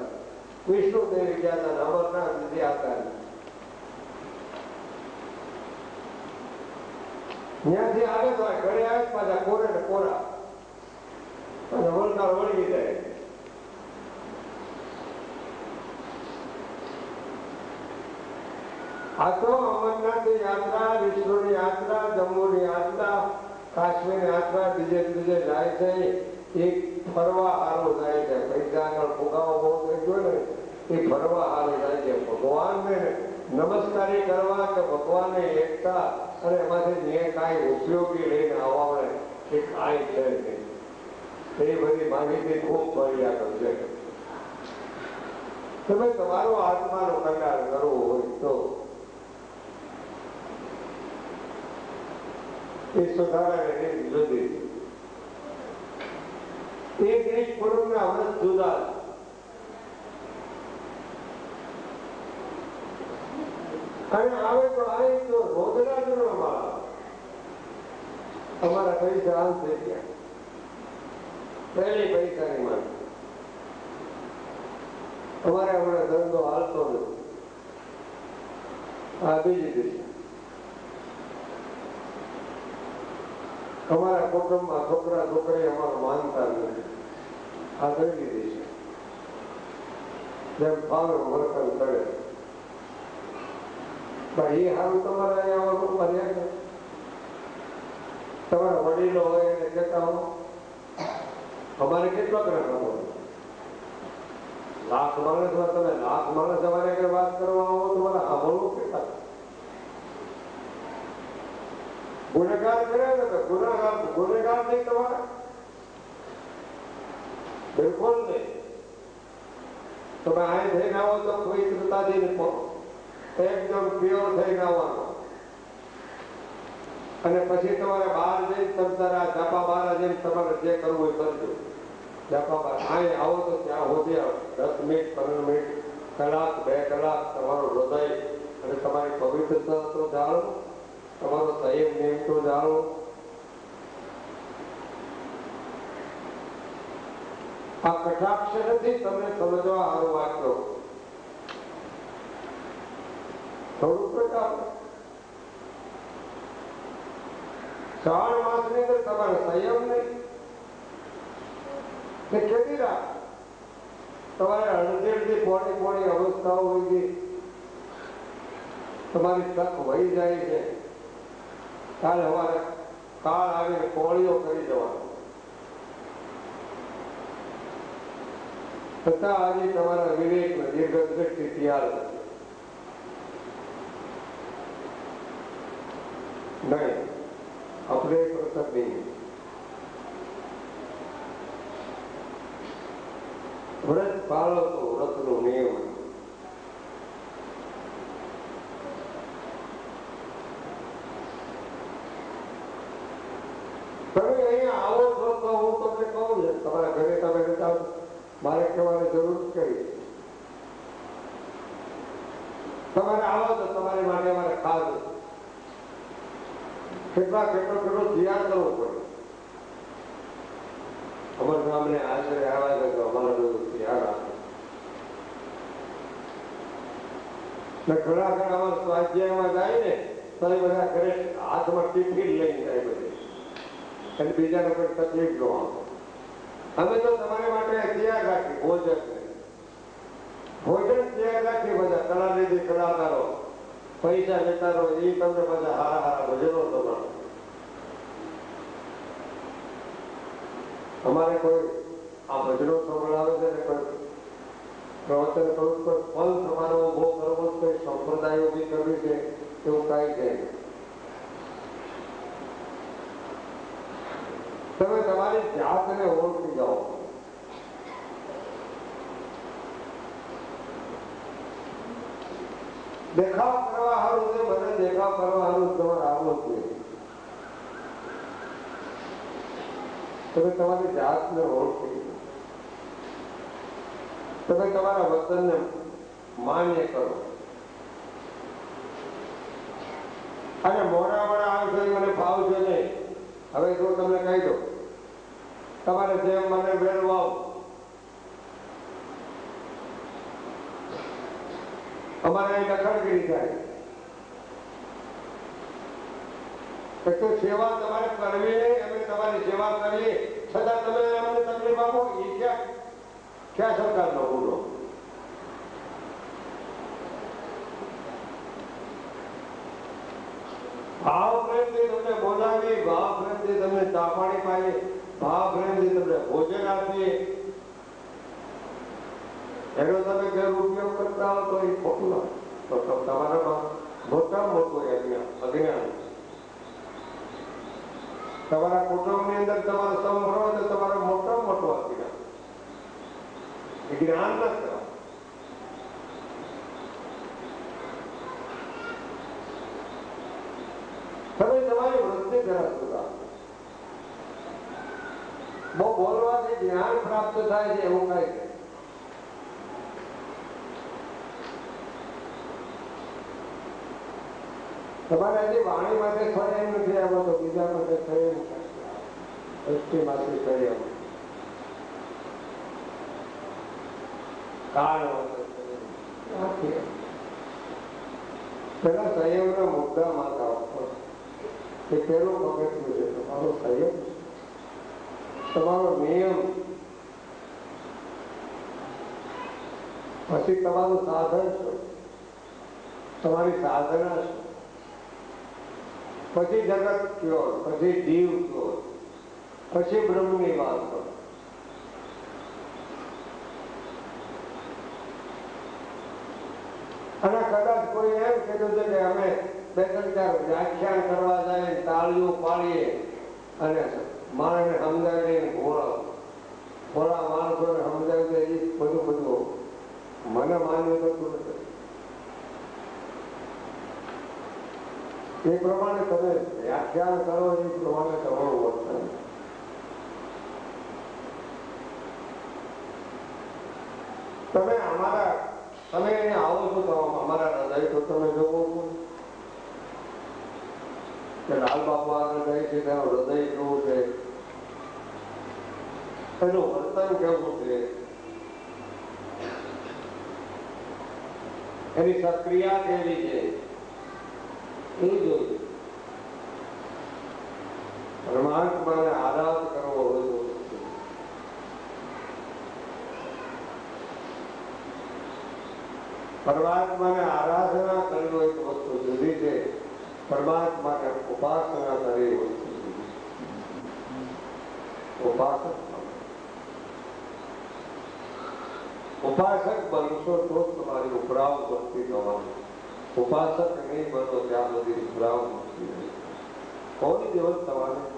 વિષ્ણુ દેવી ગયા હતા, અમરનાથ ગયા હતા. ત્યાંથી આવે તો ઘરે આવે પાછા કોરે ને કોરા અને વળનાર વળગી જાય. આ તો અમરનાથ યાત્રા, વિષ્ણુની યાત્રા, જમ્મુની યાત્રા, કાશ્મીરની યાત્રા બીજે બીજે જાય છે. એ ફરવા હારો જાય છે. પૈસા આગળ ફુગાવો બહુ થઈ ગયો ને એ ફરવા હારો જાય છે. ભગવાનને નમસ્કારી કરવા કે ભગવાનને એકતા અને એમાંથી જે કાંઈ ઉપયોગી લઈને આવવા એ કાંઈ છે નહીં. એ બધી માહિતી ખૂબ મળી આગળ છે. તમે તમારો આત્માનો કલ્યાણ કરવો હોય તો એ સુધારાને રીત જુદી, એક રીત પૂર્વના વ્રત જુદા. અને આવે તો આવે તો રોજના જન્મમાં અમારા પૈસા આમ થઈ ગયા, પહેલી પૈસાની માંગ. અમારે હમણાં ધંધો હાલતો નથી, આ બીજી દિશા. અમારા કુટુંબમાં છોકરા છોકરી અમારું માનતા નથી, આ ત્રીજી દિશા. જેમ ફાવે વર્તન કરે ભાઈ એ સારું તમારે અહીંયા આવવાનું મર્યાદા. તમારા વડીલો હોય એને કહેતા હો અમારે કેટલો કરવાનો, લાખ માણસમાં તમે લાખ માણસ અમારે કઈ વાત કરવા આવો તમારે સાંભળવું કેટલા ગુનેગાર કરે ને, ગુનેગાર નહીં તમારે, બિલકુલ નહીં. તમે અહીં થઈને આવો તો પવિત્રતાથી એકદમ પ્યોર થઈને આવવાનો. અને પછી તમારે બહાર જઈને તમારા જાપા બહાર જઈને તમારે જે કરવું એ કરજો. જાપા બહાર અહીં આવો તો ત્યાં સુધી 10 મિનિટ 15 મિનિટ કલાક 2 કલાક તમારું હૃદય અને તમારી પવિત્રતા તો જાળવો, તમારો સંયમ નિયમ તો જાળવો. આ કટાક્ષ નથી, તમને સમજવા સારું વાંચો થોડું પ્રકાર. 3 માસની અંદર તમારે સંયમ નહીં ને કેટલી રાત તમારે અડધી પોણી અવસ્થાઓ હોય ગઈ, તમારી તક વહી જાય છે. કાલે સવારે કાળ આવીને કોળીઓ કરી જવાનો, છતાં આજે તમારા વિવેક દીર્ઘ દ્રષ્ટિ તૈયાર નથી. નહીં આપણે પ્રસંગ નહીં. વ્રત પાળો તો વ્રતનો નિયમ. તમે અહીંયા આવો છો તો હું તમને કહું છું તમારા ઘરે તમે રહેતા મારે કહેવાની જરૂર કરી. તમારે આવો તો તમારી માટે અમારે ખાસ કેટલો તૈયાર કરવો પડે. અમારા ગામને આશરે આવ્યા તો અમારે બધું તૈયાર આપે. ઘણા અમારા સ્વાધ્યાયમાં જાય ને તો એ બધા ઘરે હાથમાં ટિફિન લઈને જાય બધી, અને બીજાને કોઈ તકલીફ ન આવે. અમે તો તમારી માટે તૈયાર રાખી ભોજન તૈયાર રાખી. બધા કલાનિધિ કલાકારો પૈસા લેતા રહો, એ તમને બધા હારા ભજનો તમારા. અમારે કોઈ આ ભજનો સંભળાવે છે ને કોઈ પ્રવચન કરવું, કોઈ ફલ તમારો ઉભો કરવો, કોઈ સંપ્રદાય ઉભી કરવી છે એવું કાંઈ છે. તમે તમારી જાતને ઓળખી જાઓ. દેખાવ કરવા સારું છે, મને દેખાવ કરવા સારું તમારે આવો જ નહીં. તમે તમારી જાતને ઓળખી, તમે તમારા વતનને માન્ય કરો. અને મોડા આવે છે મને ફાવશે નહીં. હવે જો તમને કહી દો તમારે જેમ મને મેળવાઓ, અમારે અહીં દખલગીરી થાય તો સેવા તમારે કરવી નહીં. અમે તમારી સેવા કરીએ છતાં તમે અમને તકલીફ આપો, એ ક્યાં સરકારનો ગુનો? ભાવ પ્રેમથી તમને બોલાવી, ભાવ પ્રેમથી તમને ચા પાણી પાઈએ, ભાવ પ્રેમથી તમને ભોજન આપીએ, એનો તમે ગેરઉપયોગ કરતા હો તો એ ખોટું ના. તો તમારામાં મોટામાં મોટું અજ્ઞાન. તમારા કુટુંબની અંદર તમારો સંભળો તો તમારો મોટામાં મોટો અજ્ઞાન. જ્ઞાન ન કરો. પ્રમાણે વૃત્તિ ધરાવતું કામ. બહુ બોલવાથી જ્ઞાન પ્રાપ્ત થાય છે એવું કઈ નહીં. તમારે હજી વાણી માટે થાય એમ નથી આવો તો બીજા માટે થાય એમ દ્રષ્ટિ માટે થાય એમ કાળ માટે પેલા સંયમના મુદ્દા માતા એ પેલું પગથિયું છે. તમારો સંયમ, તમારો નિયમ, પછી તમારું સાધન શું, તમારી સાધના શું, પછી જગત કયો, પછી જીવ કયો, પછી બ્રહ્મની વાત કરો. અને કદાચ કોઈ એમ કીધું છે કે અમે 2-4 વ્યાખ્યાન કરવા જાય, તાળીઓ પાડીએ અને માણસને સમજાવીને ભોળા માણસોને સમજાવી દે, એ બધું મને માન્યું થતું નથી. એ પ્રમાણે તમે વ્યાખ્યાન કરો, એ પ્રમાણે તમારું વર્તન. તમે અહીંયા આવો છો તો અમારા હૃદય તો તમે જોવો કે લાલ બાપા હૃદય છે, તેનું હૃદય કેવું છે, એનું વર્તન કેવું છે, એની સક્રિયા કેવી છે, એ જોયું. પરમાત્માને આરાધ કરવો હોય, પરમાત્માને આરાધના કરવી હોય તો વસ્તુ જુદી છે, પરમાત્માને ઉપાસના કરવી વસ્તુ જુદી. ઉપાસક બનશો તો તમારી ઉપરાવ ભક્તિ થવાની. ઉપાસક નહીં બનો ત્યાં બધી ઉપરાવ ભક્તિ નહીં. કોઈ દિવસ થવાની.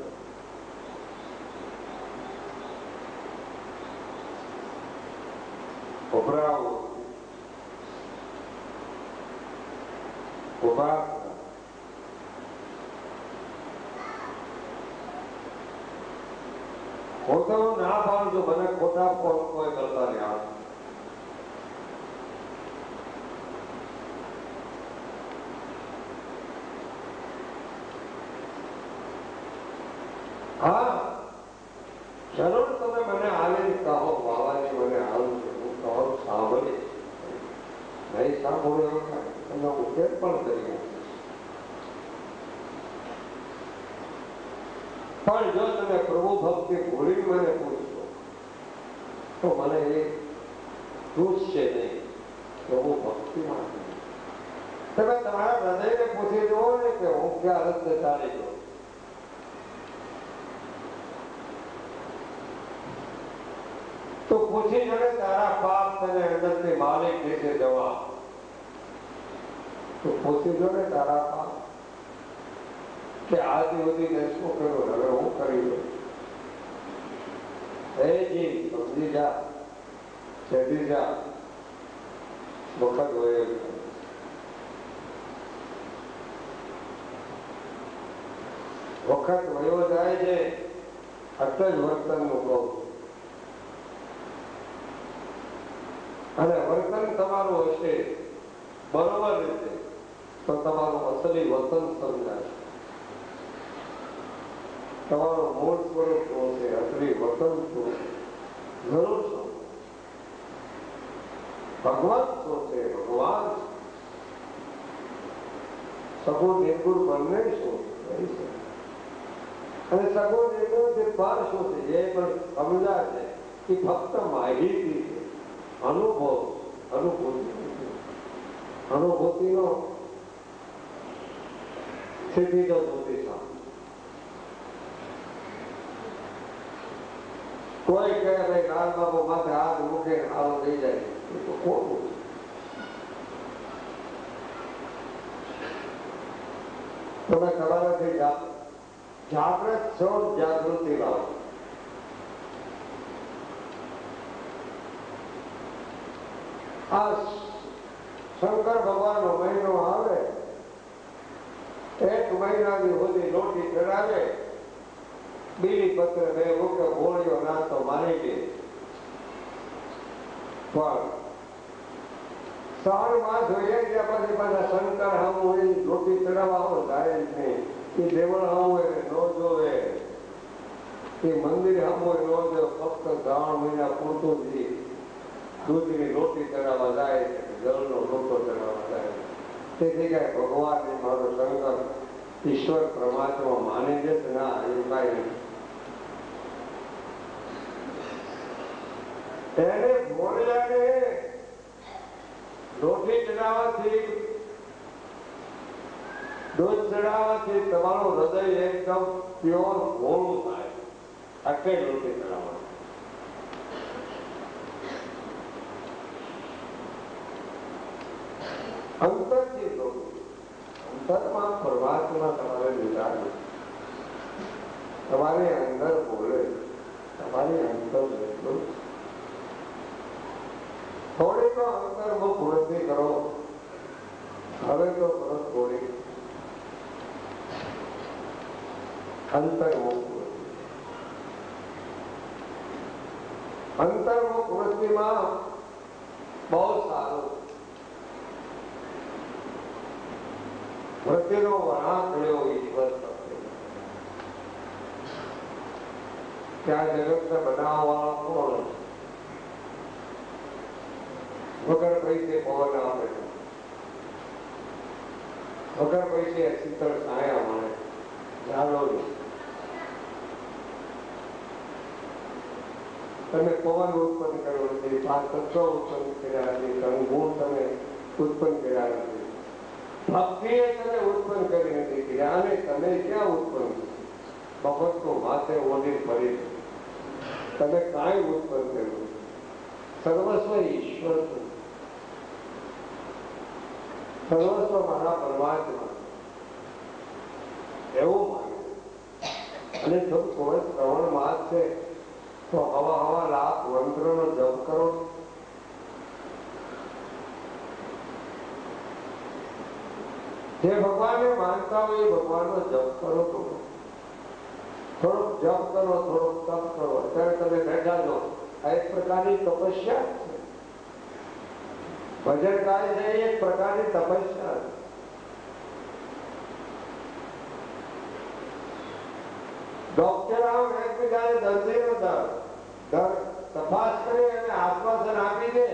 ઉપરાવ ઉપાસના ખોટાનું ના પાડજો. મને ખોટા કોઈ કરતા નહીં આવે. હા, જરૂર તમે મને આવીને કહો, બાબાજી મને આવું છે, હું કહો સાંભળી નહીં સાંભળો એવું થાય, એનો ઉકેલ પણ કરી. પણ જો તમે પ્રભુ ભક્તિ ભૂલી મને પૂછશો તો મને એ પૂછશે નહીં. પ્રભુ ભક્તિમાં તમે તમારા હૃદયને પૂછી જુઓ ને કે હું ક્યાં રસ્તે ચાલી ગયો. તો પૂછી જોડે તારા પાપ તને અંદરથી માલિક દેશે જવાબ. તો પૂછી જોડે તારા પાપ કે આજ સુધી મેં શું કર્યું, હવે હું કરી દઉં. હે જી સમજી જા, ચડી જા, વખત હોય વખત વયો જાય છે. એટલે જ વર્તન નું કહું. અને વર્તન તમારું હશે બરોબર રીતે તો તમારું અસલી વતન સમજાય. તમારું મૂળ સ્વરૂપ શું છે, અસલી વતન શું છે, જરૂર શું, ભગવાન શું છે, ભગવાન સગુણ નિર્ગુણ બંને શું છે, અને સગુણ નિર્ગુણ જે પર શું છે એ પણ સમજાય છે. કે ફક્ત માહિતી છે, અનુભૂતિનો સીધો બુદ્ધિશાળી. કોઈ કહે ભાઈ લાલ બાબુ માથે હાથ મૂકે આવો થઈ જાય, એ તો ખોટું. તમે તમારાથી જાગૃત છો, જાગૃતિ લાવો. આ શંકર ભગવાનનો મહિનો આવે એક મહિનાની સુધી રોટી ચડાવે, બીલી પત્ર 2 મૂકે, ગોળીઓ નાસ્તો મારી દે. પણ શ્રાવણ માસ જોઈએ ત્યાં પછી પાછા શંકર હમ હોય રોટી ચડાવવા હોય જાય જ નહીં. એ દેવળ હમ હોય ન જોવે, એ મંદિર હમ હોય ન જોવે, ફક્ત 3 મહિના પૂરતું જ દૂધની રોટી ચડાવવા જાય, જળનો લોટો ચડાવવા જાય. તેથી કાંઈ ભગવાન મારો શંકર ઈશ્વર પરમાત્મા માની દે ના એ કાંઈ એને ભોળિયાને રોટી ચડાવવાથી, દૂધ ચડાવવાથી તમારું હૃદય એકદમ પ્યોર ભોળું થાય. આટલે રોટી ચડાવવા અંતરથી રોટી, અંતરમાં પરમાત્મા તમારે વિચારે, તમારી અંદર બોલે, તમારી અંતર એટલું થોડી તો અંતર્મુખ વૃદ્ધિ કરો. હવે તો કરો થોડી અંતર્મુખ વૃદ્ધિ. અંતર્મુખ વૃદ્ધિમાં બહુ સારું વૃદ્ધિનો વળાંક લેવો ઈશ્વર પ્રત્યે. ત્યાં જગતને બનાવવા કોણ? વગર પૈસે પવન આપે, વગર પૈસે શીતળ છાયા મળે, ઝાડોની. તમે પવન ઉત્પન્ન કર્યો નથી, 5 તત્વો ઉત્પન્ન કર્યા નથી, 3 ગુણ તમે ઉત્પન્ન કર્યા નથી, ભક્તિએ તમે ઉત્પન્ન કરી નથી કર્યા, અને તમે ક્યાં ઉત્પન્ન મફતનું માથે ઓઢી ફરી તમે કાંઈ ઉત્પન્ન કર્યું? સર્વસ્વ ઈશ્વર, સર્વસ્વ મારા પરમાત્મા એવું માને. અને જો કોઈ શ્રવણ માસ છે તો હવા લાખ મંત્રનો જપ કરો. જે ભગવાનને માનતા હોય એ ભગવાનનો જપ કરો. થોડોક જપ કરો, થોડોક તપ કરો. અત્યારે તમે બેઠા છો, આ એક પ્રકારની તપસ્યા છે. ભજન ગાય છે એક પ્રકારની તપસ્યા છે. ડોક્ટર આમ એકબીજાને દર્દીનો તપાસ કરી અને આશ્વાસન આપી દે,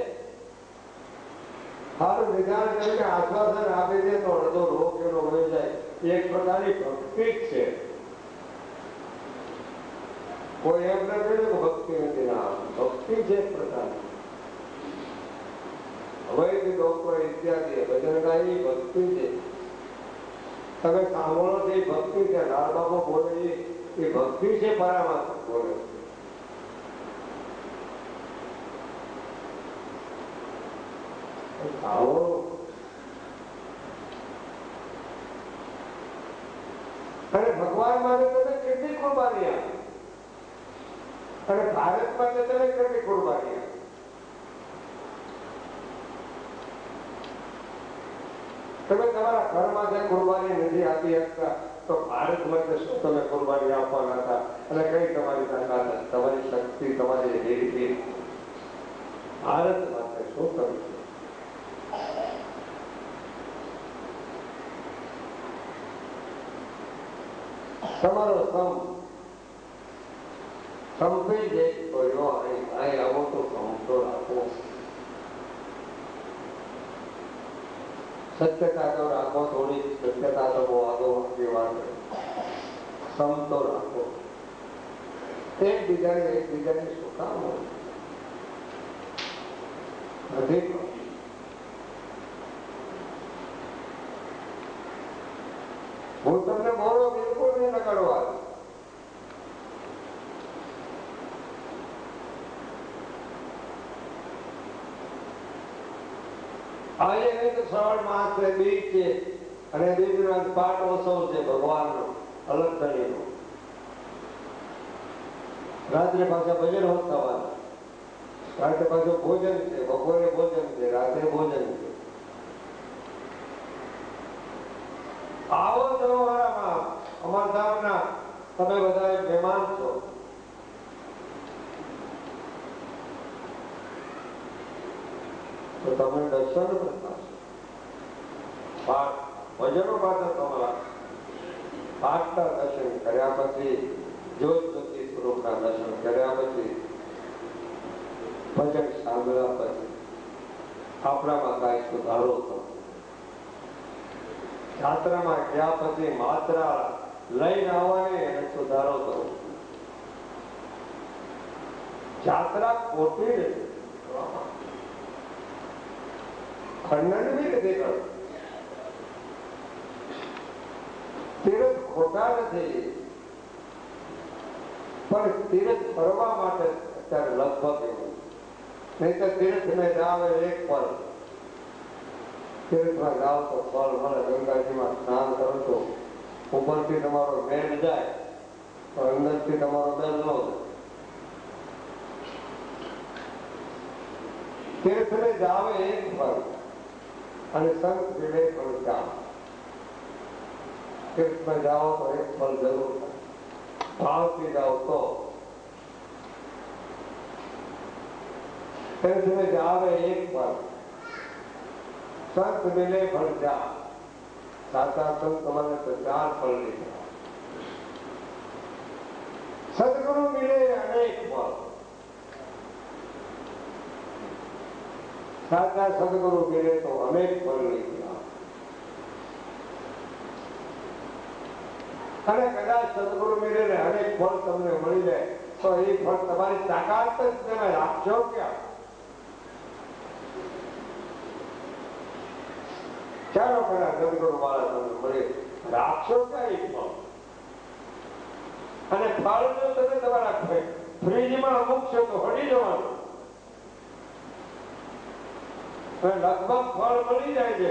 સારું નિદાન કરીને આશ્વાસન આપી દે તો અડધો રોગ એનો વહી જાય. એક પ્રકારની ભક્તિ જ છે. કોઈ એમ ન કહ્યું કે ભક્તિ નથી. ના, ભક્તિ છે એક પ્રકારની. વૈદ ડોક્ટર ઇત્યાદિ ભજન ગાય ભક્તિ છે. તમે સાંભળો છો એ ભક્તિ છે. લાલબાબુ બોલે એ ભક્તિ છે. પરામાત્મા બોલે આવો અને ભગવાન માટે તમે કેટલી કુરબાની આપી, અને ભારત માટે તમે કેટલી કુરબાની આપી. તમે તમારા ઘર માટે કુરબાની નથી આપી શકતા તો ભારત માટે શું તમે કુરબાની આપવાના હતા? અને કઈ તમારી તાકાત, તમારી શક્તિ, તમારી હેરી ભારત માટે શું કરવું? તમારો સંપી જે કર્યો અહીં આવો તો સમતો રાખો. સત્યતા તો રાખો, થોડી સત્યતા તો બહુ આગળ વાત, સમતો રાખો. એકબીજાને સુખાવો નથી. હું તમને બોલો બિલકુલ નહીં લગાડવા. આજે નહીં તો શ્રાવણ માસ છે, બીજ છે, અને બીજનો પાટોત્સવ છે ભગવાનનો અલગ તરીનો. રાત્રે પાછા ભજન હોત થવાના. રાત્રે પાછું ભોજન છે, બપોરે ભોજન છે, રાત્રે ભોજન છે. આવો સરોવરમાં અમરધામના તમે બધા મહેમાન છો. તો તમે દર્શન કરતા ભજનો પાસે તમારા પાઠના દર્શન કર્યા પછી જ્યોતિ સ્વરૂપના દર્શન કર્યા પછી ભજન સાંભળ્યા પછી આપણામાં કાંઈ સુધારો થયો. યાત્રામાં ગયા પછી માત્રા લઈને આવવાની એને સુધારો થયો. યાત્રા ખોટી નથી, ખંડન બી નથી કરતું. તીરથ ખોટા નથી, પણ તીરથ ફરવા માટે અત્યારે લગભગ એવું. નહીં તો તીર્થ ને જાવ એક પલ, તીર્થમાં જાવ તો ફળ મળે. ગંગાજીમાં સ્નાન કરો તો ઉપરથી તમારો મેળ જાય, પણ અંદરથી તમારો મેળ ન જાય. તીર્થને જાવ એક પલ અને સંત વિવેક પણ જાઓ. તીર્થમાં જાઓ તો એક પલ જરૂર, ભાવથી જાઓ તો. તીર્થને જાવે એક પલ, સંત મિલે ફળ જા. સાચા સંત તમારે તો 4 ફળ લીધા. સદગુરુ મિલે અનેક ફળ. સાચા સદગુરુ મિલે તો અનેક ફળ લીધા. અને કદાચ સદગુરુ મિલે ને અનેક ફળ તમને મળી જાય તો એ ફળ તમારી તાકાત જ તમે રાખશો ક્યાં? ચાલો કદાચ સદગુરુ વાળા તમને મળે, રાખશો ક્યાં એ ફળ? અને ફળ જો તમે તમારા ફ્રીજમાં મૂકશો તો હળી જવાનું. લગભગ ફળ મળી જાય છે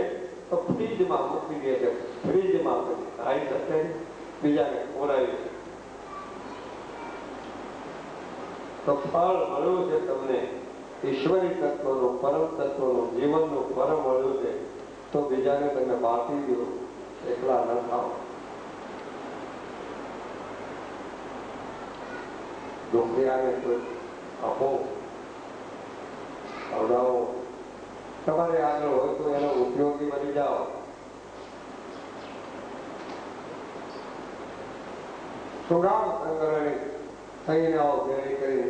તો ફ્રીજમાં મૂકી દે છે. ફ્રીજમાં આવી શકે, બીજાને ખોરાવી છે. તો ફળ મળ્યું છે તમને ઈશ્વરી તત્વનું, પરમ તત્વનું, જીવનનું ફળ મળ્યું છે તો બીજાને તમે બાકી દો, એકલા ન થાવ. દુખિયાને આપો, ખવડાવો. તમારે આગળ હોય તો એનો ઉપયોગી બની જાઓ. સુગામ સંગ્રહની સંજ્ઞાઓ ભેળી કરી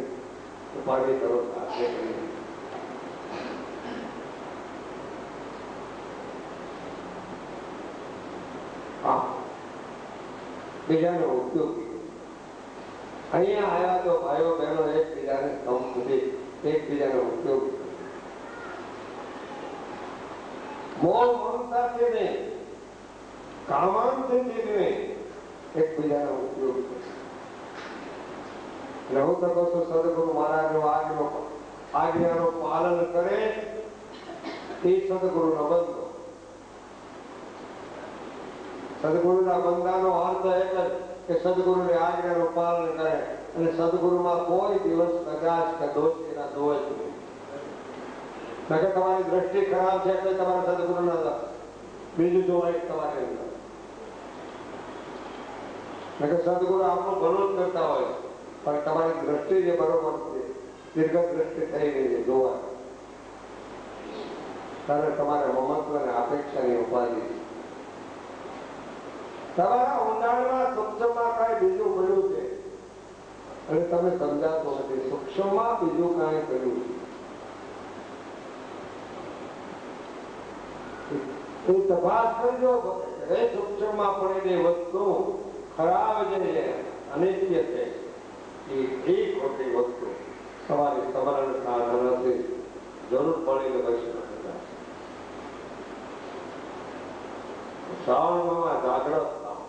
ઉપાધિ કરો સાથે કરી. બીજાનો ઉપયોગી. અહીંયા આવ્યા તો ભાઈઓ બહેનો એકબીજાને સમજી, એકબીજાનો ઉપયોગી. મોહ મમતાથી નહીં, કામાંતથી નહીં, એકબીજાનો ઉપયોગ કરે. હું તો કહું છું સદગુરુ મહારાજનો આજ્ઞાનો પાલન કરે એ સદગુરુનો બંધો. સદગુરુના બંધાનો અર્થ એક જ કે સદગુરુની આજ્ઞાનું પાલન કરે અને સદગુરુમાં કોઈ દિવસ કદાચ કે દોષ એના જોવે જ નહીં. કે તમારી દ્રષ્ટિ ખરાબ છે એટલે તમારા સદગુરુ ના બીજું જોવાય તમારે અંદર. સદગુરુ આપણું ભલું જ કરતા હોય પણ તમારી દ્રષ્ટિ જે બરોબર છે, દીર્ઘ દ્રષ્ટિ થઈ ગઈ છે જોવા, ત્યારે તમારે મમત્વ અને અપેક્ષાની ઉપાધિ. તમારા ઊંડાણમાં સૂક્ષ્મમાં કઈ બીજું પડ્યું છે અને તમે સમજાતો નથી. સૂક્ષ્મમાં બીજું કઈ પડ્યું છે એ તપાસ કરજો. એ સૂક્ષ્મમાં પડેલી વસ્તુ ખરાબ છે, અનિત્ય છે, એ ખોટી વસ્તુ તમારી સ્મરણ સાધનાથી જરૂર પડેલી વસ્તુ. શ્રાવણમાં જાગૃત થાઓ.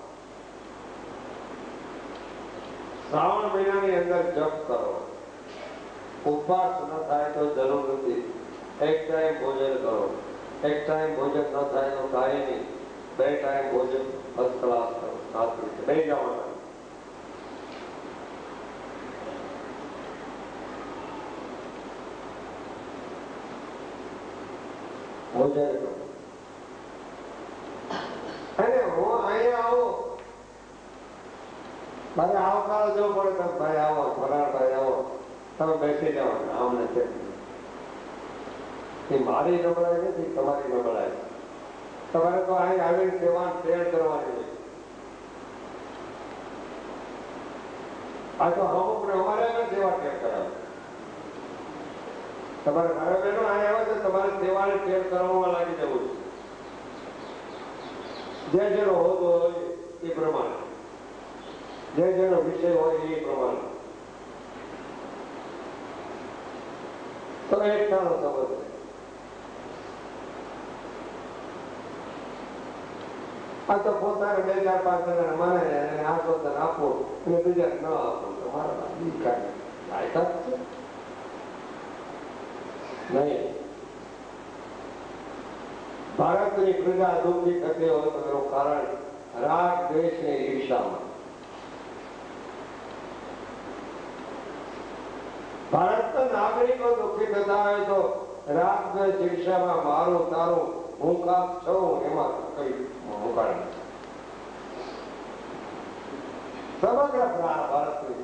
શ્રાવણ મહિનાની અંદર જપ કરો. ઉપવાસ ન થાય તો જરૂર નથી. એક ટાઈમ ભોજન કરો. એક ટાઈમ ભોજન ન થાય તો કાંઈ નહીં, 2 ટાઈમ ભોજન ફર્સ્ટ ક્લાસ કરો. સાચું છે, 2 જવાના. ભોજન કરો. અને હું અહીંયા આવું મારે આવકાળ જવું પડે તમે ભાઈ આવો ફરાળભાઈ આવો તમે બેસી જાઓ આમ નથી એ મારી નબળાઈ નથી તમારી નબળાઈ તમારે તો અહીં આવીને સેવા તેડ કરવાની હોય આ તો અમુક ને અમારે સેવા તેડ કરાવે તમારે ભાઈ બહેનો અહીં આવે છે તમારે સેવાને તેડ કરવામાં લાગી જવું છે જે જેનો હોદ્દો હોય એ પ્રમાણે જે જેનો વિષય હોય એ પ્રમાણે તો એક નાનો સંબંધ છે આ તો પોતાને 2-4-5 જણા માને અને આ પોતાને આપો અને બીજા ન આપો તમારા લાયકાત છે નહીં ભારતની પ્રજા દુઃખી થતી હોય તો એનું કારણ રાગ દ્વેષ ને ઈર્ષામાં ભારતના નાગરિકો દુઃખી થતા હોય તો રાગ દ્વેષ ઈર્ષામાં મારું તારું હું કામ છું એમાં કઈ મુકાણ સમગ્ર ભારતની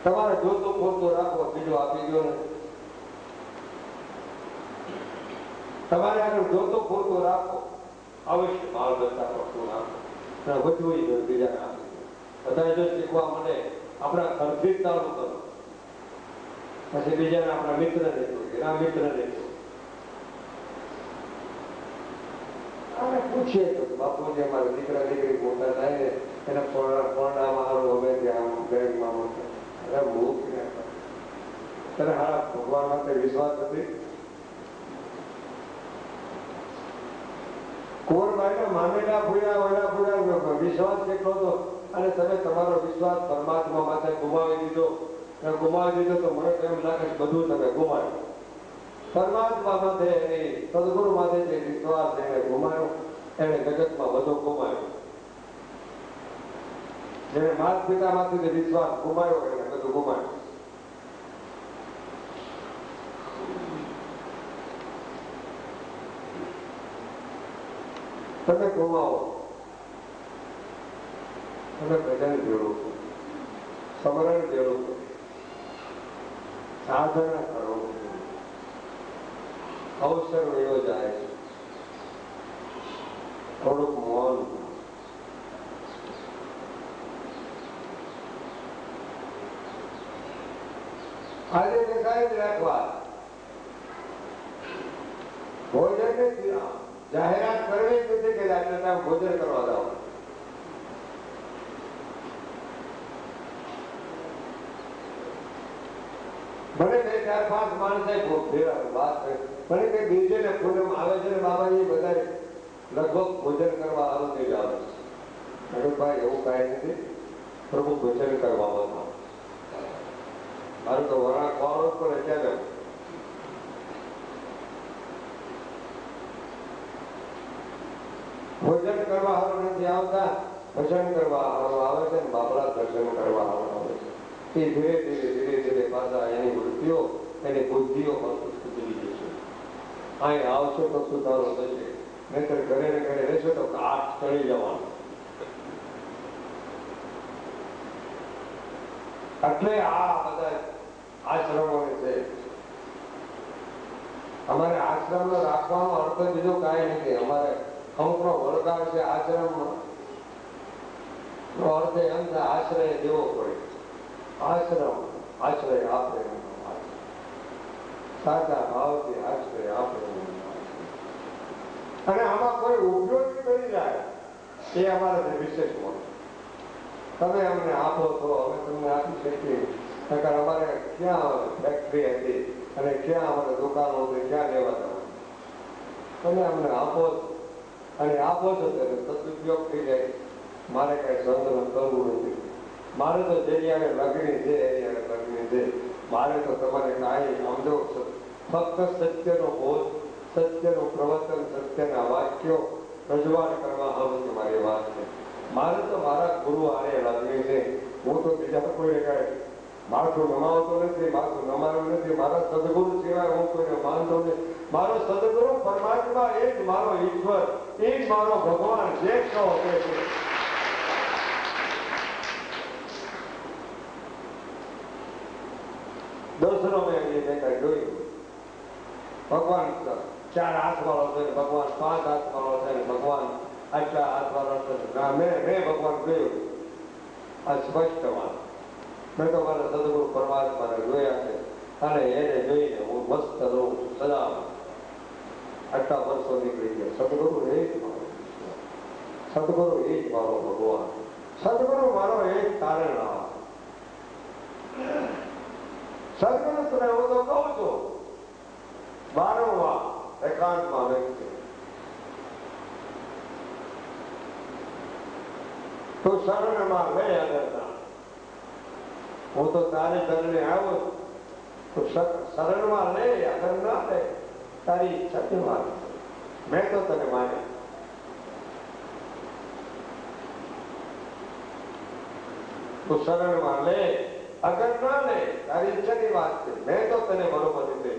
તમારે જોતું પૂરતું રાખો બીજું આપી દો ને તમારે આગળ જોતું પૂરતું રાખો અવશ્ય માલ બચતા પડતું રાખો વધવું બીજાને આપી દો બધા જો શીખવા મળે આપણા ઘરથી જ ચાલુ કરો પછી બીજાને આપણા મિત્ર દેખો એના મિત્ર દેખો અને પૂછીએ તો બાપુજી અમારા દીકરા દીકરી મોટા થાય ને એને પરણામાં હારું હવે ત્યાં બેંકમાં મોટા અરે મૂક ને તને હારા ભગવાન માટે વિશ્વાસ નથી કુંવરબાઈના મામેલા ફૂલ્યા વડા ફૂલ્યા વિશ્વાસ કેટલો હતો અને તમે તમારો વિશ્વાસ પરમાત્મા માથે ગુમાવી દીધો તો મને એમ લાગે છે બધું તમે ગુમાવ્યું પરમાત્મા માથે સદગુરુ માથે જે વિશ્વાસ એને ગુમાવ્યો એને જગતમાં બધો ગુમાવ્યો જેને માતા પિતા માંથી જે વિશ્વાસ ગુમાવ્યો એને બધું ગુમાવ્યું તમે ગુમાવો તમે ભજન જોડો સ્મરણ જોડો સાધના કરો અવસર વયો જાય થોડુંક મૌન આજે દેખાય જ રાખવા ભોજન ને જાહેરાત કરવી જ નથી કે રાત્રે તમે ભોજન કરવા જાઓ ભલે 2-4-5 માણસે વાત કરી ભલે કે બીજે ને પૂનમ આવે છે ને બાબા એ બધા લગભગ ભોજન કરવા આવું થઈ જાવ ભાઈ એવું કાંઈ નથી પ્રભુ ભોજન કરવામાં મારું તો વરાળ ખવાનું પણ અત્યારે ભોજન કરવા હારું નથી આવતા ભજન કરવા હારું આવે છે ને બાબરા દર્શન કરવા હારું આવે છે એ ધીરે ધીરે પાછા એની વૃત્તિઓ એની બુદ્ધિઓ પાછું સુધરી જશે અહીં આવશે તો સુધારો થશે નહીતર ઘરે ને ઘરે રહેશે તો કાટ ચડી જવાનું એટલે આ બધા આશ્રમો છે અમારે આશ્રમ રાખવાનો અર્થ બીજો કાંઈ નથી અમારે અમુકનો વળગાવ છે આશ્રમનો અર્થ એમ છે આશ્રય દેવો પડે આશ્રમ આશ્રય આપે સાચા ભાવથી આશ્રય આપે અને આમાં કોઈ ઉપયોગી કરી જાય એ અમારા વિશેષ હોય તમે અમને આપો તો અમે તમને આપી શકીએ કારણ અમારે ક્યાં ફેક્ટરી હતી અને ક્યાં અમારે દુકાનો હતી ક્યાં લેવા જવાનું તમે અમને આપો અને આપો છો ત્યારે સદુપયોગ થઈ જાય મારે કઈ સંગ્રહ કરવું નથી મારે તો જગ્યાએ લગ્ની છે એની લગ્ની છે મારે તો તમારે કાંઈ સમજો ફક્ત સત્યનો બોધ સત્યનું પ્રવચન સત્યના વાક્યો રજૂઆત કરવા આવશે મારી વાત છે મારે તો મારા ગુરુ આને લગ્ની છે હું તો બીજા કોઈને કાંઈ માથું નમાવતો નથી, માથું નમાવ્યું નથી. મારા સદગુરુ સિવાય હું કોઈને માનતો નથી. મારો સદગુરુ પરમાત્મા એ જ મારો ઈશ્વર, એ જ મારો ભગવાન, જે કહો તે છે. દોસરો મેં કઈ જોયું, ભગવાન 4 હાથ વાળો છે, ભગવાન 5 હાથ વાળો છે, ભગવાન આટલા હાથ વાળો છે. મેં ભગવાન જોયું આ સ્પષ્ટમાં. મેં તો મારા સદગુરુ પરમાત્માને જોયા છે અને એને જોઈને હું મસ્ત રહું છું સદા. આટલા વર્ષો નીકળી ગયા. સદગુરુ એ જ મારો સદગુરુ, એ જ મારો ભગવાન. સદગુરુ મારો એ જ તારણહાર. સદગુરુ તને હું તો કહું છું વારંવાર એકાંતમાં વ્યક્તિ, તું શરણમાં લે આગળના. હું તો તારી શરણે આવ્યો, તું શરણમાં લે, આગળ ના લે. તારી ઈચ્છાની વાત, મેં તો તને માન્યા. તું શરણમાં લે, આગળ ના લે, તારી ઈચ્છાની વાત છે. મેં તો તને બરોબર રીતે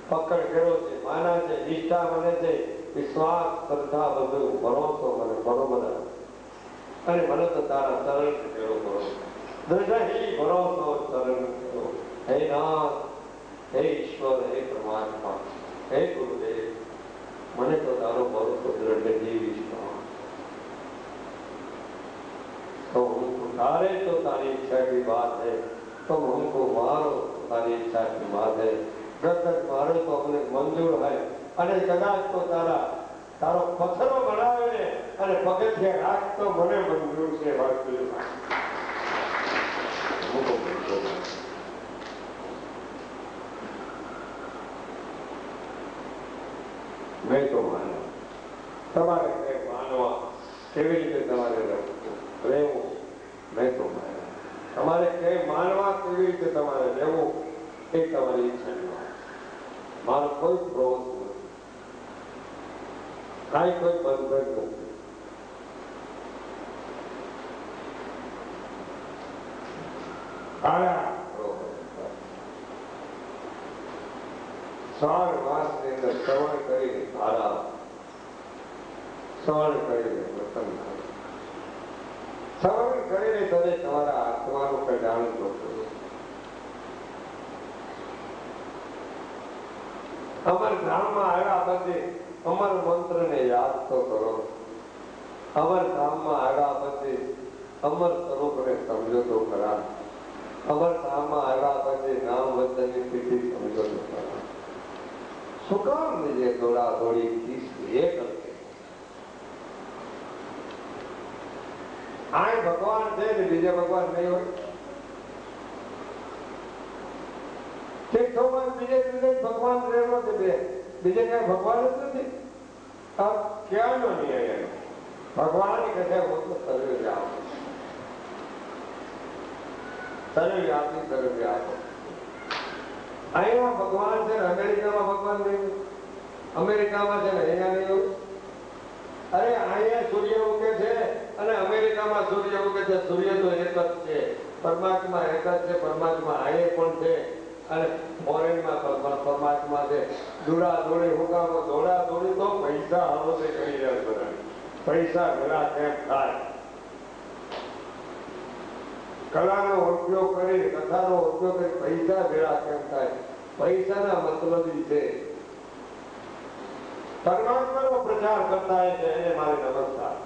પકડ કર્યો છે, માના છે, નિષ્ઠા મને છે, વિશ્વાસ, શ્રદ્ધા, બધું ભરોસો મને બરોબર. અને મને તો તારા શરણ કર્યો ભરોસો, દ્રઢ ભરોસો શરણ કર્યો. હે નાથ, હે ઈશ્વર, હે પરમાત્મા, હે ગુરુદેવ, મને તો તારો ભરોસો દ્રઢ વિશ્વાસ. तो हमको तारे तो तारी इच्छा की बात है, तो हमको मारो तारी इच्छा की बात है. जगत मारो तो अपने मंजूर है. અને કદાચ તો તારો પથ્થરો બનાવે ને અને પગથિયા રાખ તો મને મંજૂર છે. મેં તો માન્યા. તમારે કઈ માનવા કેવી રીતે તમારે રહેવું, મેં તો માન્યા. તમારે કઈ માનવા કેવી રીતે તમારે રહેવું એ તમારી ઈચ્છાની વાત. મારો કોઈ ક્રોધ નથી, કાંઈ કોઈ બંધન નથી. શ્રાવણ માસની અંદર શ્રવણ કરીને આરામ, શ્રવણ કરીને વતન, શ્રવણ કરીને તમે તમારા આત્માનું કલ્યાણ કરો. અમર ધામમાં આવ્યા પછી અમર મંત્રને યાદ તો કરો. અમર ધામમાં આવ્યા પછી અમર સ્વરૂપને સમજો તો ખરા. અમર ધામમાં આવ્યા પછી નામ વચનની સ્થિતિ સમજો તો ખરા. શું કામ લીધે દોડા દોડી એ કરશે? આ ભગવાન છે ને બીજા ભગવાન નહીં હોય. બીજે ભગવાન રહેલો છે, બીજે કઈ ભગવાન જ નથી. ક્યાંનો ન્યાય? ભગવાન કહે હું તો સર્વવ્યાપી સર્વવ્યાપક. અહીંયા ભગવાન છે ને અમેરિકામાં ભગવાન નહીં, અમેરિકામાં છે ને અહીંયા નહીં હોય. અરે અહીંયા સૂર્ય ઉગે છે અને અમેરિકામાં સૂર્ય ઉગે છે. સૂર્ય તો એક જ છે, પરમાત્મા એક જ છે. પરમાત્મા અહીંયા પણ છે અને ફોરેનમાં પરમાત્મા છે. દોડા દોડી હુકામો, દોડા દોડી તો પૈસા હરોસે કરી રહ્યા બધા. પૈસા ઘણા કેમ થાય, કલાનો ઉપયોગ કરી, કથાનો ઉપયોગ કરી પૈસા ભેળા કેમ થાય? પૈસાના મતલબી છે. પરમાત્માનો પ્રચાર કરતા હોય છે એને મારે નમસ્કાર.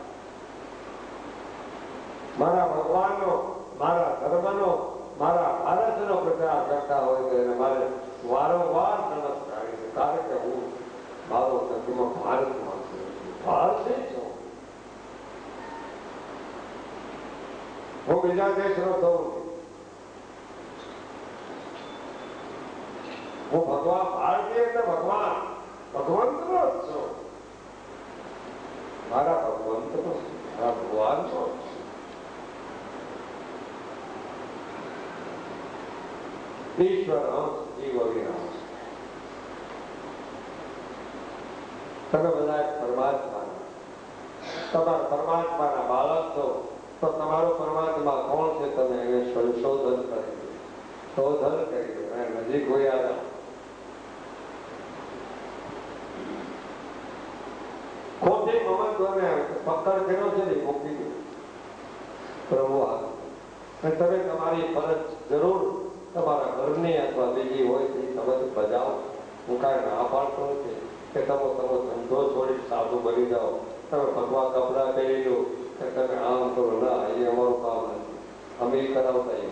મારા ભગવાનનો, મારા ધર્મનો, મારા ભારતનો પ્રચાર કરતા હોય તો એને મારે વારંવાર નમસ્કાર છે. કારણ કે હું મારો જન્મ ભારતમાં છું, ભારતી છું. હું બીજા દેશનો થઉં છું. હું ભગવાન ભારતીય એટલે ભગવાન ભગવંતનો જ છું. મારા ભગવંતનો, મારા ભગવાનનો. ઈશ્વર અંશ, જીવ અવિનાશ. તમે બધા પરમાત્માના, તમારા પરમાત્માના બાળક છો તો તમારો પરમાત્મા કોણ છે તમે એને સંશોધન કરી. તો ધર કરી દો અને નજીક હોય આવ્યા ખોટી મમત્વને પકડ કર્યો છે ને મૂકી દો પ્રભુ અને તમે તમારી ફરજ જરૂર તમારા ઘરની અથવા બીજી હોય તે તમે બજાવો. હું કાંઈ ના પાડતો નથી કે તમે ધંધો છોડી સાધુ બની જાઓ, તમે ભગવાન કપડા પહેરી લો કે તમે આમ કરો. ના, એ અમારું કામ નથી. અમે એ કરાવતા એ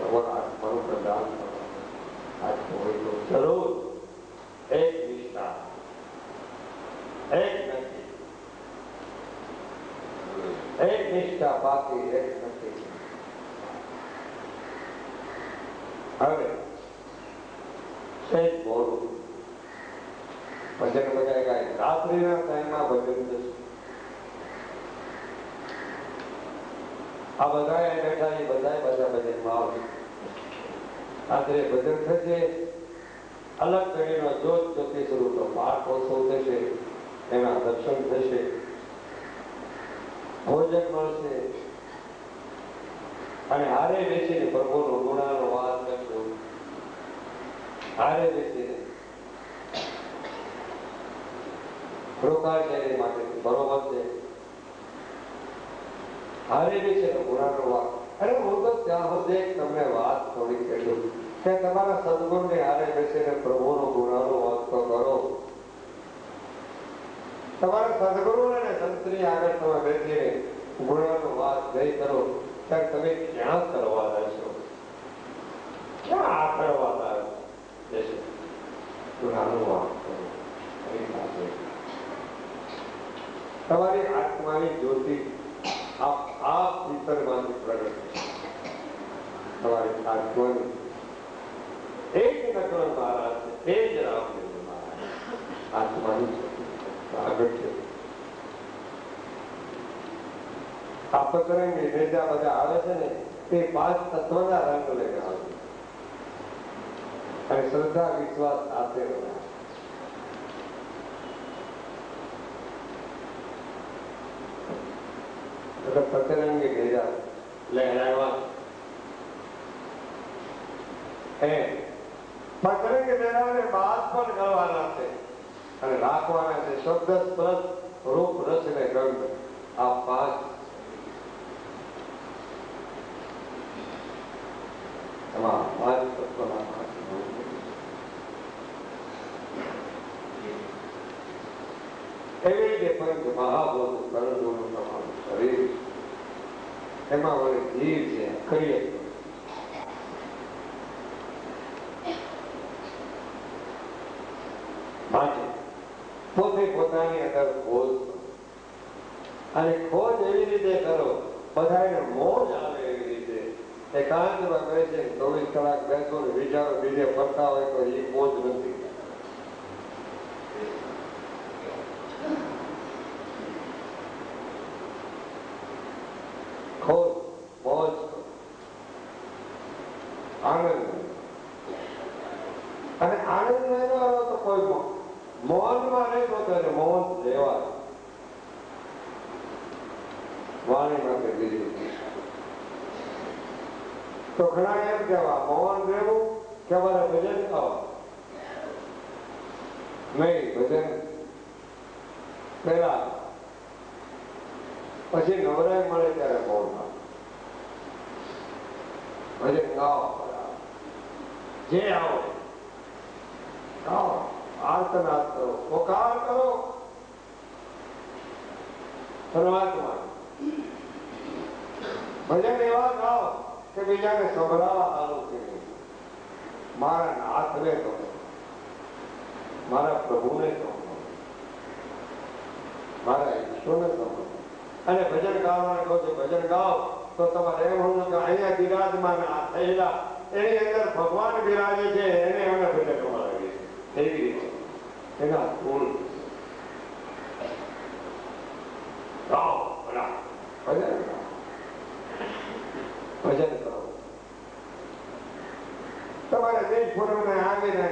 આત્માનું પ્રદાન હોય તો જરૂર એક નિષ્ઠા, એક નથી, એક નિષ્ઠા બાકી એક નથી. હવે સહેજ બોલું ભજન બજાય ગાય રાત્રિના ટાઈમમાં ભજન થશે. આ બધા બેઠા એ બધા ભજનમાં આવે. રાત્રે ભજન થશે. અલગ પેઢીનો જોત જ્યોતિ સ્વરૂપનો પાઠ ઓછો થશે, એના દર્શન થશે, ભોજન મળશે અને હારે બેસીને પ્રભુનો ગુણાનો વાત કરશો. હારે બેસીને રોકાણ છે એ માટે બરોબર છે. હારે બેસીને ગુણાનો વાત. અરે હું તો ત્યાં સુધી તમને વાત થોડી કહ્યું કે તમારા સદગુણની હારે બેસીને પ્રભુનો ગુણાનો વાત તો કરો. તમારા સદગુરુ અને સંતની આગળ તમે બેસીને ગુણાનો વાત નહીં કરો ત્યારે તમે ક્યાં કરવા રહેશો? ક્યાં આ કરવા જશો? ગુણાનો વાત કરો. તમારી આત્માની જ્યોતિ આ ભીતરમાંથી પ્રગટ છે. તમારી આત્માની એક નકલ મહારાજ છે, એ જ રામદેવ મહારાજ આત્માની આગળ છે. આ પતરંગી બીજા બધા આવે છે ને તે 5 તત્વના રંગ લઈને આવે અને શ્રદ્ધા વિશ્વાસ સાથે પતરંગી ભેજા લહેરાવા પતરંગી ભેજાને બાદ પણ કરવાના છે અને રાખવાના છે શબ્દ સ્પર્શ રૂપ રસ ને ગંધ. આ 5 એમાં 5 તત્વના એવી રીતે પંચ મહાભૂત કરણોનું તમારું શરીર, એમાં વળી જીવ છે, કરીએ માટે પોતે પોતાની અંદર ખોજ અને ખોજ એવી રીતે કરો બધાને મોજ આવે એવી રીતે. એકાંતમાં બેસે 24 કલાક બેસો ને વિચારો બીજે ફરતા હોય તો એ મોજ નથી. ખોજ મોજ આનંદ અને આનંદ લેવાનો તો કોઈ મૌનમાં રહેતો ત્યારે મૌન લેવા વાણી માટે બીજું તો ઘણા એમ કહેવા મૌન રહેવું કે અમારે ભજન ખાવા નહીં. ભજન પહેલા પછી નવરાય મળે ત્યારે મૌન ભજન ગાઓ, જે આવો ગાઓ, આર્તનાદ કરો, પોકાર કરો પરમાત્મા. ભજન એવા ગાઓ કે બીજાને સંભળાવા આવું છે. મારા નાથને કહો, મારા પ્રભુને કહો, મારા ઈશ્વરને કહો. અને ભજન ગાવાને કહો છો ભજન ગાઓ તો તમારે એમ હોવું કે અહીંયા બિરાજમાન થયેલા એની અંદર ભગવાન બિરાજે છે, એને અમે ભજન ગવાવીએ છીએ. એવી રીતે એના ગુણ ગાઓ, ભજન ગાઓ, ભજન કરો. તમારે દેશ પૂર્વને આવીને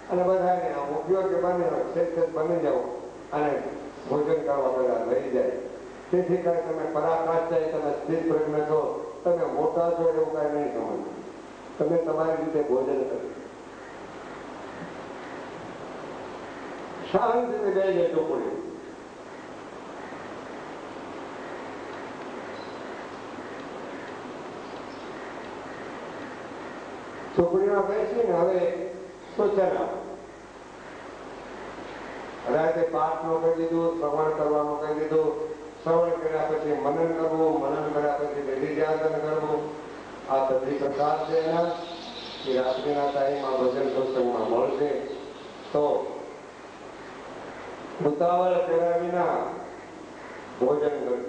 અને બધાને ઉપયોગી બની બની જાઓ અને ભોજન કરવા બધા લઈ જાય. તેથી કાંઈ તમે પરાકાષ્ઠ જાય, તમે સ્થિર પ્રજ્ઞ છો, તમે મોટા છો એવું કાંઈ નહીં સમજો. તમે તમારી રીતે ભોજન કરો, શાંતિથી બેસી ચોપડી. ચોપડીમાં બેસીને હવે સૂચના રાતે પાઠનું કહી દીધું, શ્રવણ કરવાનું કહી દીધું, શ્રવણ કર્યા પછી મનન કરવું, મનન કર્યા પછી નિધિધ્યાસન કરવું. આ બધી પ્રસાદ છે એના એ રાત્રિના ટાઈમમાં ભજન સત્સંગમાં મળશે. તો ઉતાવળ કર્યા વિના ભોજન કરવું.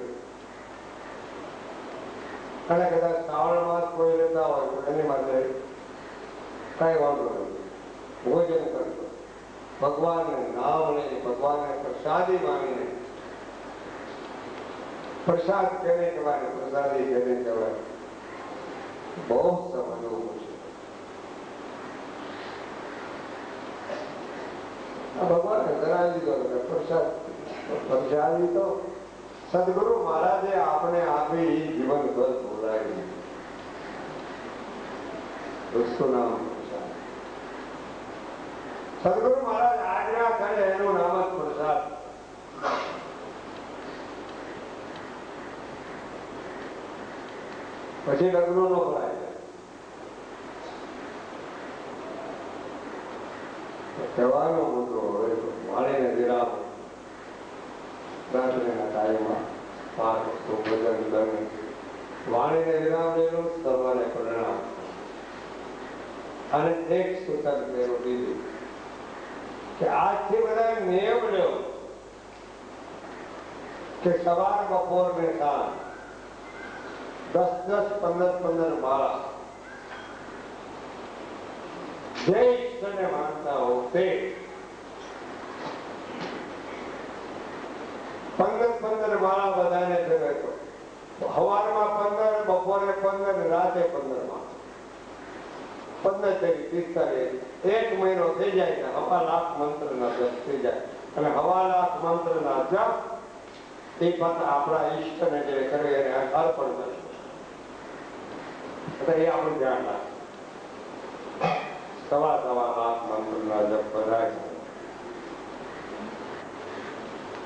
અને કદાચ શ્રાવણ માસ કોઈ લેતા હોય તો એની માટે કઈ વાંધો નથી, ભોજન કરજો. ભગવાનને નામ લઈને, ભગવાનને પ્રસાદી માનીને. પ્રસાદ કેને કહેવાય, પ્રસાદી કેને કહેવાય, બહુ સમજવું પડશે. આ ભગવાને કરાવી દીધો પ્રસાદ. પ્રસાદી તો સદગુરુ મહારાજે આપણે આપી જીવન ભર ભૂલાવી. उसको नाम प्रसाद. सदगुरु महाराज આજ્ઞા કરે એનું નામ જ પ્રસાદ. પછી લગ્નો નો ભરાય. કહેવાનો મુદ્દો હવે વાણીને વિરામ. રાત્રિના ટાઈમમાં પાઠ ભજન લગ્ન વાણીને વિરામ લેલું, સવારે પ્રણામ. અને એક સૂચન મેળવું દીધું કે આજથી બધા નિયમ લ્યો કે સવાર બપોર ને સાંજ 10-10, 15-15 માળા જે ઈશ્વરને માનતા હો તે 15-15 માળા બધાને જવે તો સવારમાં 15, બપોરે 15, રાતે 15 માળા. 15-45 એક મહિનો થઈ જાય ને 1.25 લાખ મંત્રના જપ થઈ જાય. અને 1.25 લાખ મંત્રના જપ એ પાછા આપણા ઈષ્ટને જે કરે એને અર્પણ કરે. એટલે એ આપણું ધ્યાન રાખે. 1.25 લાખ મંત્રના જપ કરાય.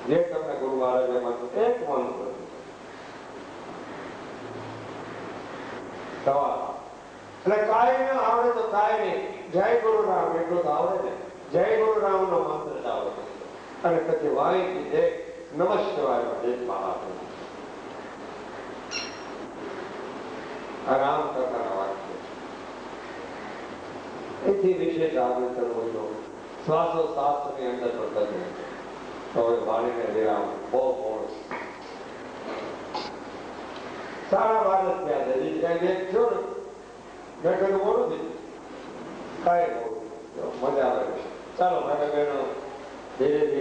જે તમને ગુરુ મહારાજે મંત્ર, એક મંત્ર 1.25. એટલે કાંઈ ના આવડે તો કાંઈ નહીં, જય ગુરુ રામ એટલું તો આવડે ને. જય ગુરુ રામ નો મંત્ર આવડે. અને પછી વાણી જે નમઃ શિવાય દેશમાં આપે. આ રામ કથાના વાક્ય. એથી વિશેષ આગળ કરવો જો શ્વાસોશ્વાસની અંદર પ્રગટ. તો હવે વાણીને વિરામ બહુ મોડ. 12:30 થયા છે. કઈ જો ને બેઠેલું મોડું થયું, કાંઈ મોડું, મજા આવે. ચાલો ભાઈ બહેનો ધીરે ધીરે